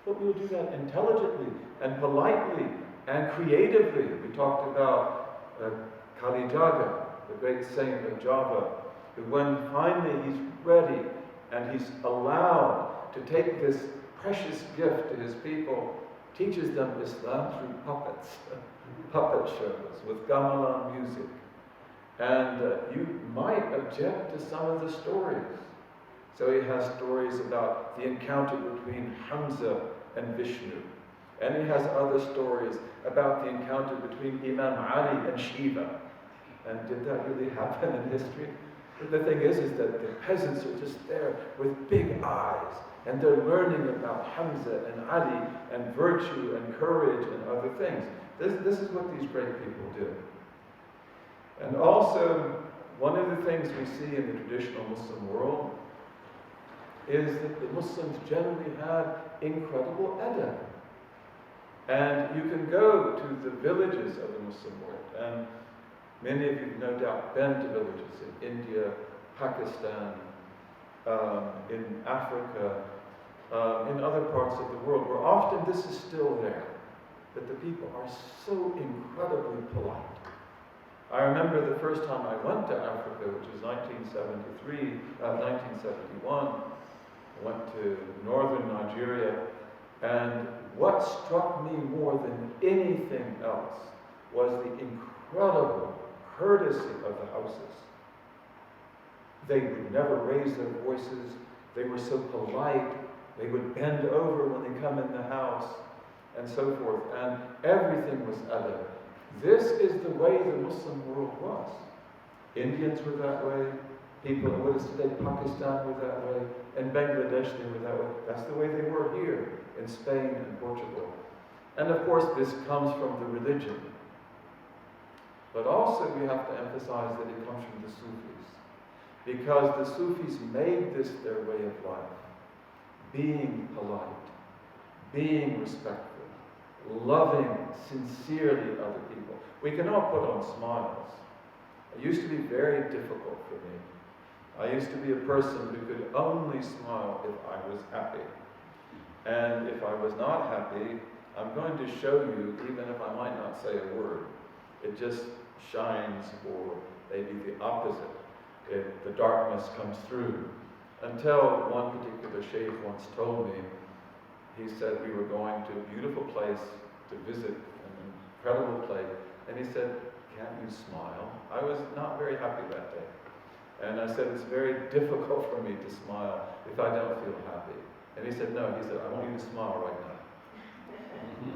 but we will do that intelligently and politely and creatively. We talked about Kalijaga, the great saint of Java, who when finally he's ready and he's allowed to take this precious gift to his people, teaches them Islam through puppets, puppet shows with gamelan music. And you might object to some of the stories. So he has stories about the encounter between Hamza and Vishnu. And he has other stories about the encounter between Imam Ali and Shiva. And did that really happen in history? The thing is that the peasants are just there with big eyes, and they're learning about Hamza and Ali and virtue and courage and other things. This is what these great people do. And also, one of the things we see in the traditional Muslim world is that the Muslims generally have incredible adab. And you can go to the villages of the Muslim world, and many of you have no doubt been to villages in India, Pakistan, in Africa, in other parts of the world, where often this is still there, that the people are so incredibly polite. I remember the first time I went to Africa, which was 1971, I went to northern Nigeria, and what struck me more than anything else was the incredible courtesy of the houses. They would never raise their voices. They were so polite. They would bend over when they come in the house, and so forth. And everything was adab. This is the way the Muslim world was. Indians were that way. People in what is today Pakistan were that way. In Bangladesh they were that way. That's the way they were here in Spain and Portugal. And of course this comes from the religion. But also we have to emphasize that it comes from the Sufis. Because the Sufis made this their way of life. Being polite, being respectful, loving sincerely other people. We can all put on smiles. It used to be very difficult for me. I used to be a person who could only smile if I was happy. And if I was not happy, I'm going to show you, even if I might not say a word. It just shines, or maybe the opposite. The darkness comes through. Until one particular sheikh once told me, he said we were going to a beautiful place to visit, an incredible place, and he said, "Can't you smile?" I was not very happy that day. And I said, it's very difficult for me to smile if I don't feel happy. And he said, no, he said, I want you to smile right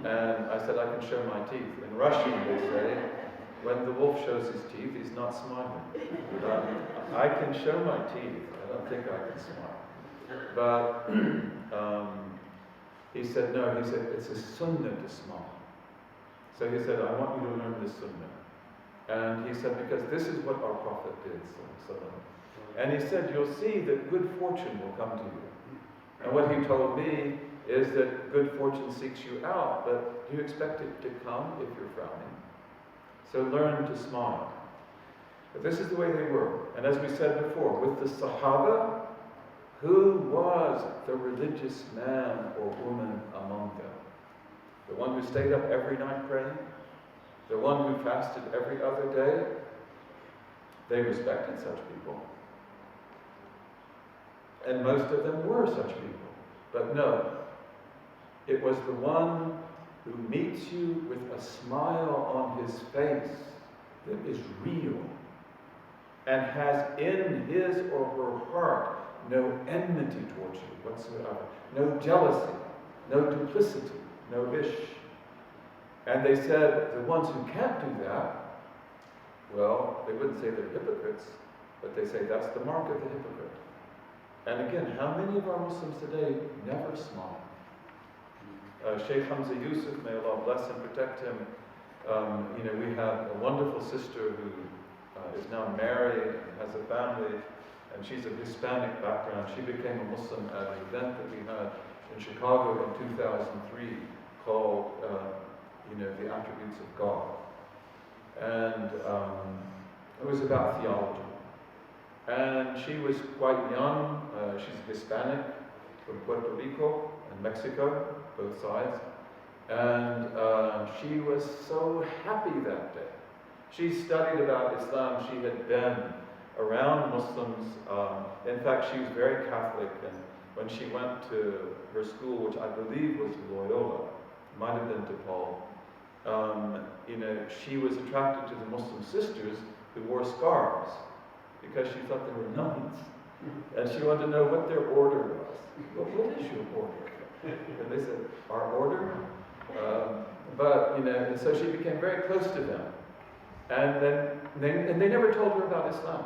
now. And I said, I can show my teeth. In Russian, they say, when the wolf shows his teeth, he's not smiling. I can show my teeth. I don't think I can smile. But he said, no, he said, it's a sunnah to smile. So he said, I want you to learn this sunnah. And he said, because this is what our Prophet did. And he said, you'll see that good fortune will come to you. And what he told me is that good fortune seeks you out, but do you expect it to come if you're frowning? So learn to smile. But this is the way they were. And as we said before, with the Sahaba, who was the religious man or woman among them? The one who stayed up every night praying? The one who fasted every other day? They respected such people. And most of them were such people. But no, it was the one who meets you with a smile on his face that is real and has in his or her heart no enmity towards you whatsoever, no jealousy, no duplicity, no wish. And they said the ones who can't do that, well, they wouldn't say they're hypocrites, but they say that's the mark of the hypocrite. And again, how many of our Muslims today never smile? Sheikh Hamza Yusuf, may Allah bless and protect him. We have a wonderful sister who is now married and has a family, and she's of Hispanic background. She became a Muslim at an event that we had in Chicago in 2003 called, The Attributes of God. And it was about theology. And she was quite young. She's Hispanic from Puerto Rico and Mexico, both sides. And she was so happy that day. She studied about Islam. She had been around Muslims. In fact, she was very Catholic. And when she went to her school, which I believe was Loyola, might have been DePaul, she was attracted to the Muslim sisters who wore scarves because she thought they were nuns. And she wanted to know what their order was. Well, what is your order? And they said, our order? And so she became very close to them. And then they never told her about Islam.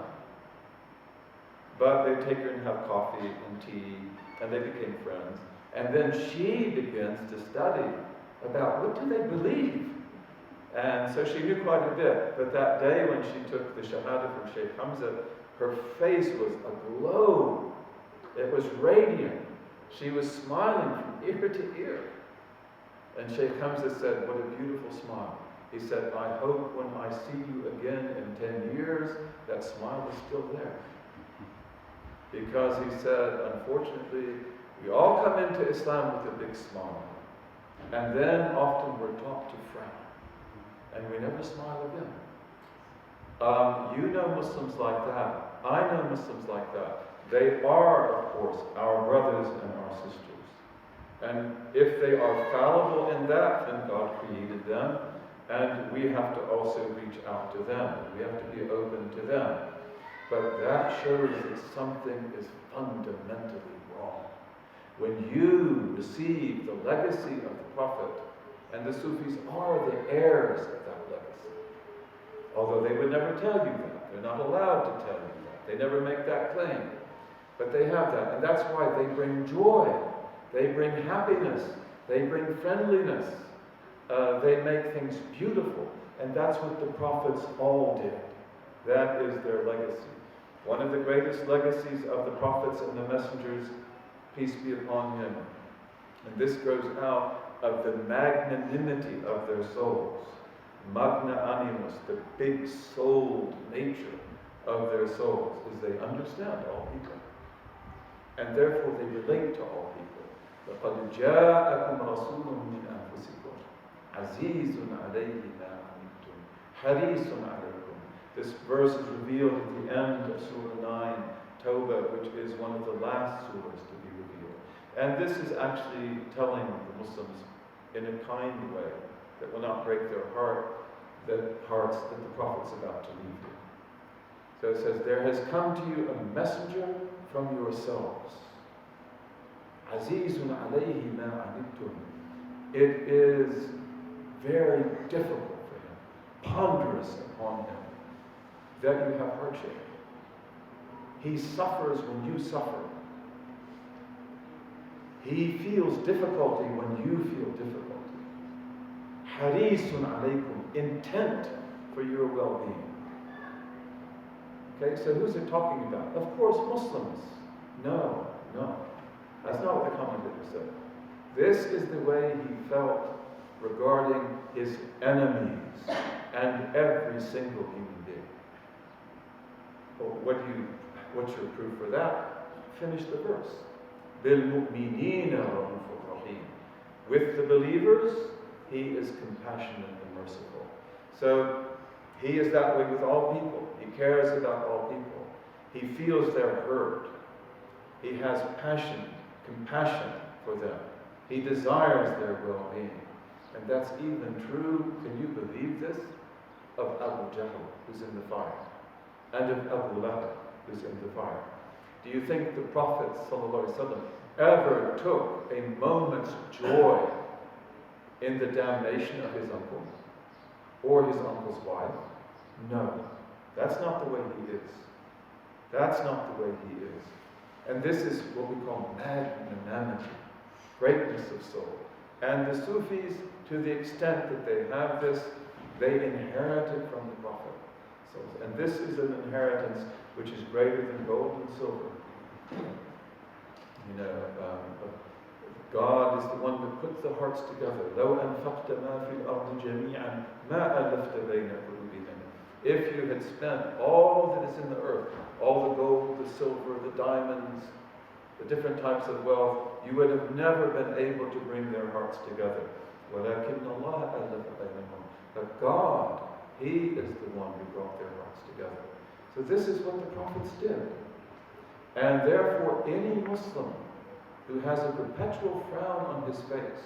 But they'd take her and have coffee and tea, and they became friends. And then she begins to study about what do they believe. And so she knew quite a bit. But that day when she took the Shahada from Sheikh Hamza, her face was aglow. It was radiant. She was smiling from ear to ear. And Sheikh Hamza said, what a beautiful smile. He said, I hope when I see you again in 10 years, that smile is still there. Because he said, unfortunately, we all come into Islam with a big smile. And then often we're taught to frown. And we never smile again. You know Muslims like that. I know Muslims like that. They are, of course, our brothers and our sisters. And if they are fallible in that, then God created them. And we have to also reach out to them. We have to be open to them. But that shows that something is fundamentally wrong. When you receive the legacy of the Prophet, and the Sufis are the heirs of that legacy, although they would never tell you that. They're not allowed to tell you that. They never make that claim. But they have that. And that's why they bring joy. They bring happiness. They bring friendliness. They make things beautiful. And that's what the prophets all did. That is their legacy. One of the greatest legacies of the prophets and the messengers, peace be upon him, and this grows out of the magnanimity of their souls. Magna animus, the big-souled nature of their souls, is they understand all people. And therefore they relate to all people. لَقَدْ جَاءَكُمْ رَسُولٌ مِّنْ أَنفُسِكُمْ عَزِيزٌ عَلَيْهِ مَا عَنِتُّمْ حَرِيصٌ عَلَيْكُمْ. This verse is revealed at the end of Surah 9, Tawbah, which is one of the last surahs to be revealed. And this is actually telling the Muslims in a kind way that will not break their hearts that the Prophet's about to leave you. So it says, there has come to you a messenger from yourselves. Azizun alayhi ma anittum. It is very difficult for him, ponderous upon him, that you have hardship. He suffers when you suffer. He feels difficulty when you feel difficulty. Harisun alaykum, intent for your well-being. Okay, so who's it talking about? Of course, Muslims. No. That's not what the commentator said. This is the way he felt regarding his enemies and every single human being. Well, what's your proof for that? Finish the verse. بِالْمُؤْمِنِينَ رَءُوفٌ رَحِيمٌ. With the believers, he is compassionate and merciful. So he is that way with all people. He cares about all people. He feels their hurt. He has compassion for them. He desires their well-being. And that's even true, can you believe this, of Abu Jahl, who's in the fire, and of Abu Lahab, who's in the fire. Do you think the Prophet ﷺ ever took a moment's joy in the damnation of his uncle or his uncle's wife? No. That's not the way he is. That's not the way he is. And this is what we call magnanimity, greatness of soul. And the Sufis, to the extent that they have this, they inherit it from the Prophet. And this is an inheritance which is greater than gold and silver. You know, God is the one that puts the hearts together. لَوْ أَنْفَقْتَ مَا فِي الْأَرْضِ جَمِيعًا مَا أَلَّفْتَ بَيْنَ قُلُوبِهِمْ. If you had spent all that is in the earth, all the gold, the silver, the diamonds, the different types of wealth, you would have never been able to bring their hearts together. وَلَكِنَّ اللَّهَ أَلَّفَ بَيْنَهُمْ. But God, he is the one who brought their hearts together. So this is what the prophets did. And therefore, any Muslim who has a perpetual frown on his face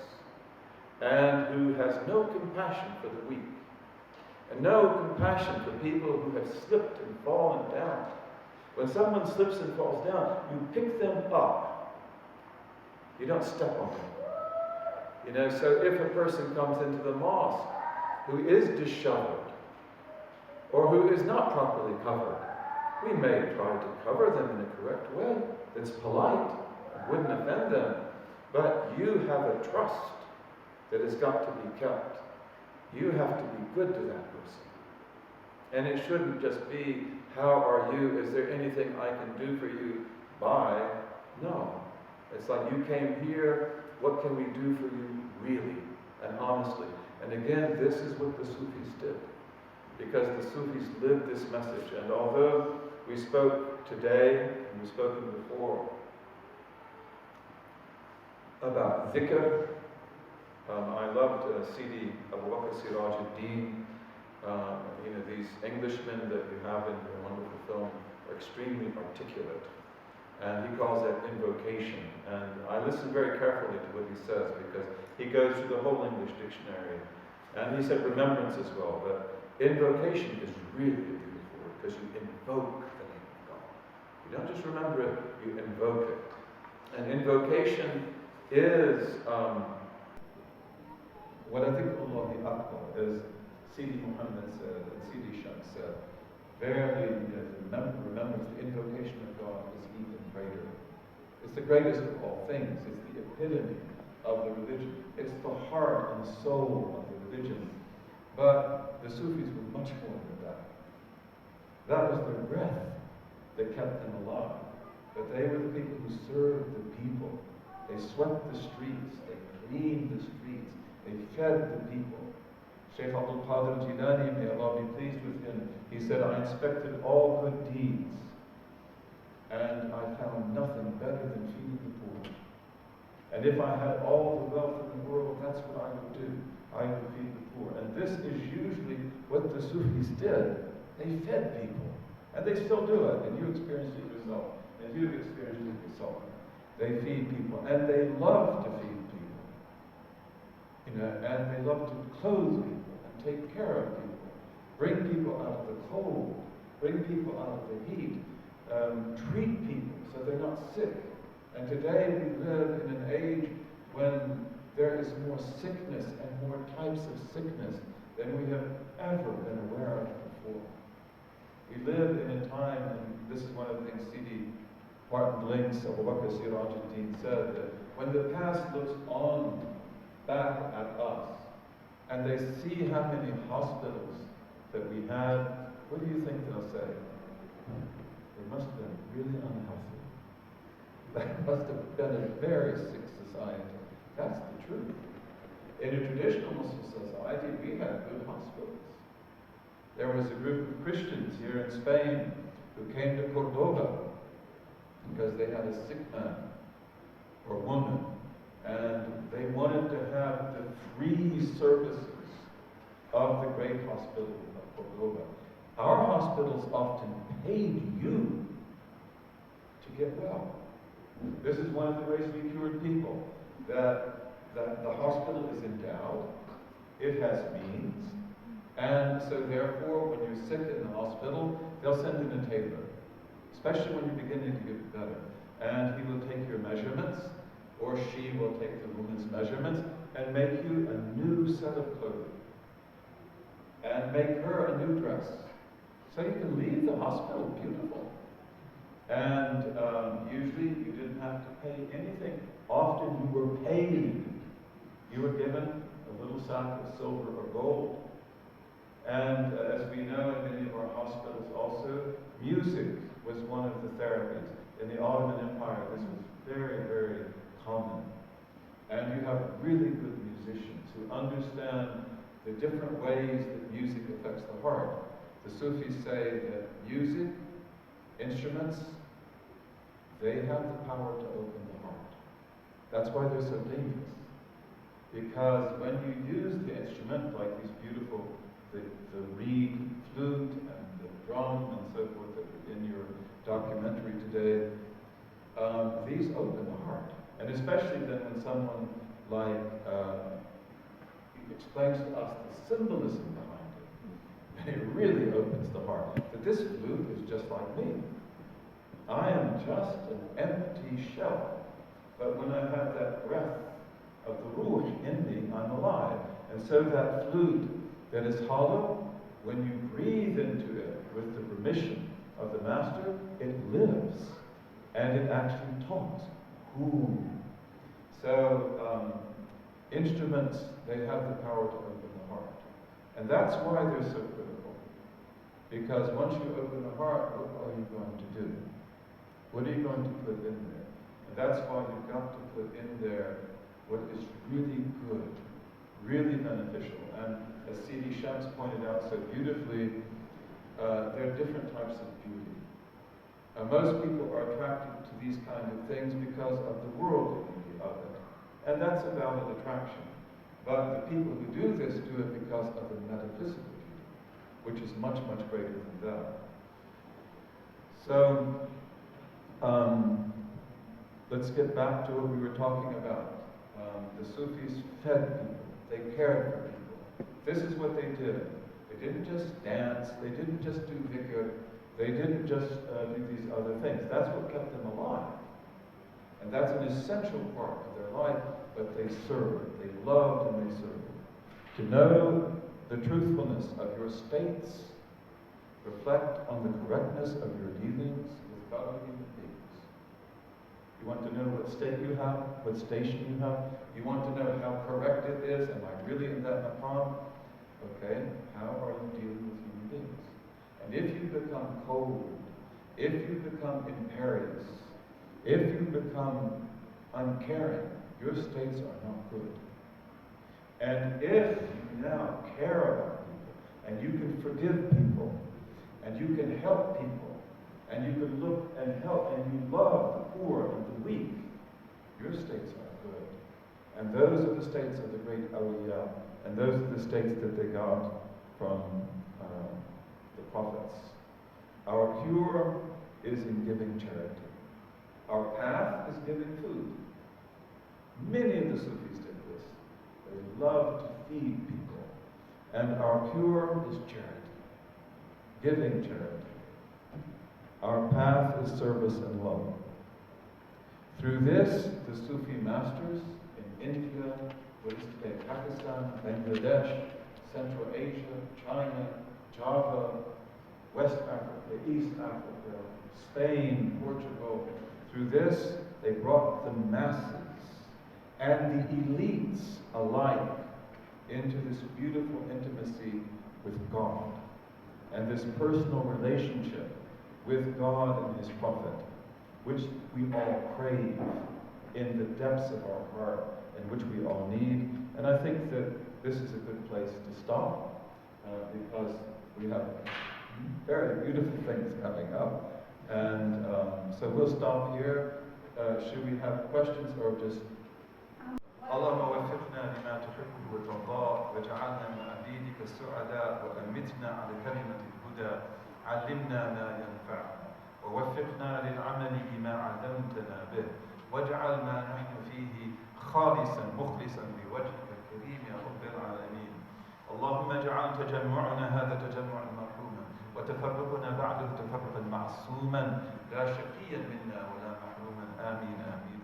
and who has no compassion for the weak and no compassion for people who have slipped and fallen down. When someone slips and falls down, you pick them up. You don't step on them. You know, so if a person comes into the mosque who is disheveled or who is not properly covered, We may try to cover them in a correct way that's polite, wouldn't offend them, but you have a trust that has got to be kept. You have to be good to that person. And it shouldn't just be, how are you? Is there anything I can do for you? Bye. No. It's like, you came here, what can we do for you really and honestly? And again, this is what the Sufis did. Because the Sufis lived this message. And although we spoke today, and we've spoken before, about dhikr, I loved Sidi Abu Bakr Siraj ad-Din. These Englishmen that you have in your wonderful film are extremely articulate. And he calls that invocation. And I listen very carefully to what he says, because he goes through the whole English dictionary. And he said remembrance as well, but invocation is really a beautiful word, because you invoke the name of God. You don't just remember it, you invoke it. And invocation is what I think Allahi Akbar is. Sidi Muhammad said, and Sidi Shah said, verily, remembrance, the invocation of God is even greater. It's the greatest of all things. It's the epitome of the religion. It's the heart and soul of the religion. But the Sufis were much more than that. That was their breath that kept them alive. But they were the people who served the people. They swept the streets. They cleaned the streets. They fed the people. Shaykh Abdul Qadir Jilani, may Allah be pleased with him, he said, I inspected all good deeds, and I found nothing better than feeding the poor. And if I had all the wealth in the world, that's what I would do. I would feed the poor. And this is usually what the Sufis did. They fed people. And they still do it, and you experienced it yourself. And you've experienced it yourself. They feed people, and they love to feed people. And they love to clothe people. Take care of people, bring people out of the cold, bring people out of the heat, treat people so they're not sick. And today we live in an age when there is more sickness and more types of sickness than we have ever been aware of before. We live in a time, and this is one of the things Sidi Martin Blinks, Abu Bakr Siraj ad-Din said, that when the past looks on back at us, and they see how many hospitals that we had, what do you think they'll say? They must have been really unhealthy. That must have been a very sick society. That's the truth. In a traditional Muslim society, we had good hospitals. There was a group of Christians here in Spain who came to Cordoba because they had a sick man or woman, and they wanted to have the free services of the great hospital of Cordoba. Our hospitals often paid you to get well. This is one of the ways we cured people, that the hospital is endowed, it has means, and so therefore when you're sick in the hospital, they'll send in a tailor, especially when you're beginning to get better, and he will take your measurements, or she will take the woman's measurements and make you a new set of clothing and make her a new dress. So you can leave the hospital beautiful. And usually you didn't have to pay anything. Often you were paid. You were given a little sack of silver or gold. And as we know in many of our hospitals also, music was one of the therapies. In the Ottoman Empire, this was very, very common. And you have really good musicians who understand the different ways that music affects the heart. The Sufis say that music, instruments, they have the power to open the heart. That's why they're so dangerous. Because when you use the instrument, like these beautiful, the reed flute and the drum and so forth that are in your documentary today, these open the heart. And especially then when someone like explains to us the symbolism behind it, and it really opens the heart. That this flute is just like me. I am just an empty shell. But when I have that breath of the ruh in me, I'm alive. And so that flute that is hollow, when you breathe into it with the permission of the master, it lives, and it actually talks. Ooh. So, instruments, they have the power to open the heart. And that's why they're so critical. Because once you open the heart, what are you going to do? What are you going to put in there? And that's why you've got to put in there what is really good, really beneficial. And as C.D. Shams pointed out so beautifully, there are different types of beauty. Most people are attracted to these kinds of things because of the worldly beauty of it. And that's a valid attraction. But the people who do this do it because of the metaphysical beauty, which is much, much greater than that. So, let's get back to what we were talking about. The Sufis fed people. They cared for people. This is what they did. They didn't just dance. They didn't just do dhikr. They didn't just do these other things. That's what kept them alive. And that's an essential part of their life, but they served. They loved and they served. To know the truthfulness of your states, reflect on the correctness of your dealings with fellow human beings. You want to know what state you have, what station you have. You want to know how correct it is. Am I really in that maqam? Okay, how are you dealing with human beings? And if you become cold, if you become imperious, if you become uncaring, your states are not good. And if you now care about people, and you can forgive people, and you can help people, and you can look and help, and you love the poor and the weak, your states are good. And those are the states of the great awliya, and those are the states that they got from the prophets. Our cure is in giving charity. Our path is giving food. Many of the Sufis did this. They loved to feed people. And our cure is charity. Giving charity. Our path is service and love. Through this, the Sufi masters in India, what is today Pakistan, Bangladesh, Central Asia, China, Java, West Africa, East Africa, Spain, Portugal. Through this, they brought the masses and the elites alike into this beautiful intimacy with God and this personal relationship with God and His Prophet, which we all crave in the depths of our heart and which we all need. And I think that this is a good place to stop because we have very beautiful things coming up. And so we'll stop here. Should we have questions or just... اللهم وفقنا لما تحبه وترضاه واجعلنا من عبيدك السعداء وأمتنا على كلمة الهدى علمنا ما ينفعنا ووفقنا للعمل بما علمتنا به واجعل ما نحن فيه خالصا مخلصا لوجهك الكريم يا رب العالمين. اللهم اجعل تجمعنا هذا تجمعا مرحوما وتفرقنا بعده تفرقا معصوما لا شقيا منا ولا محروما. آمين آمين.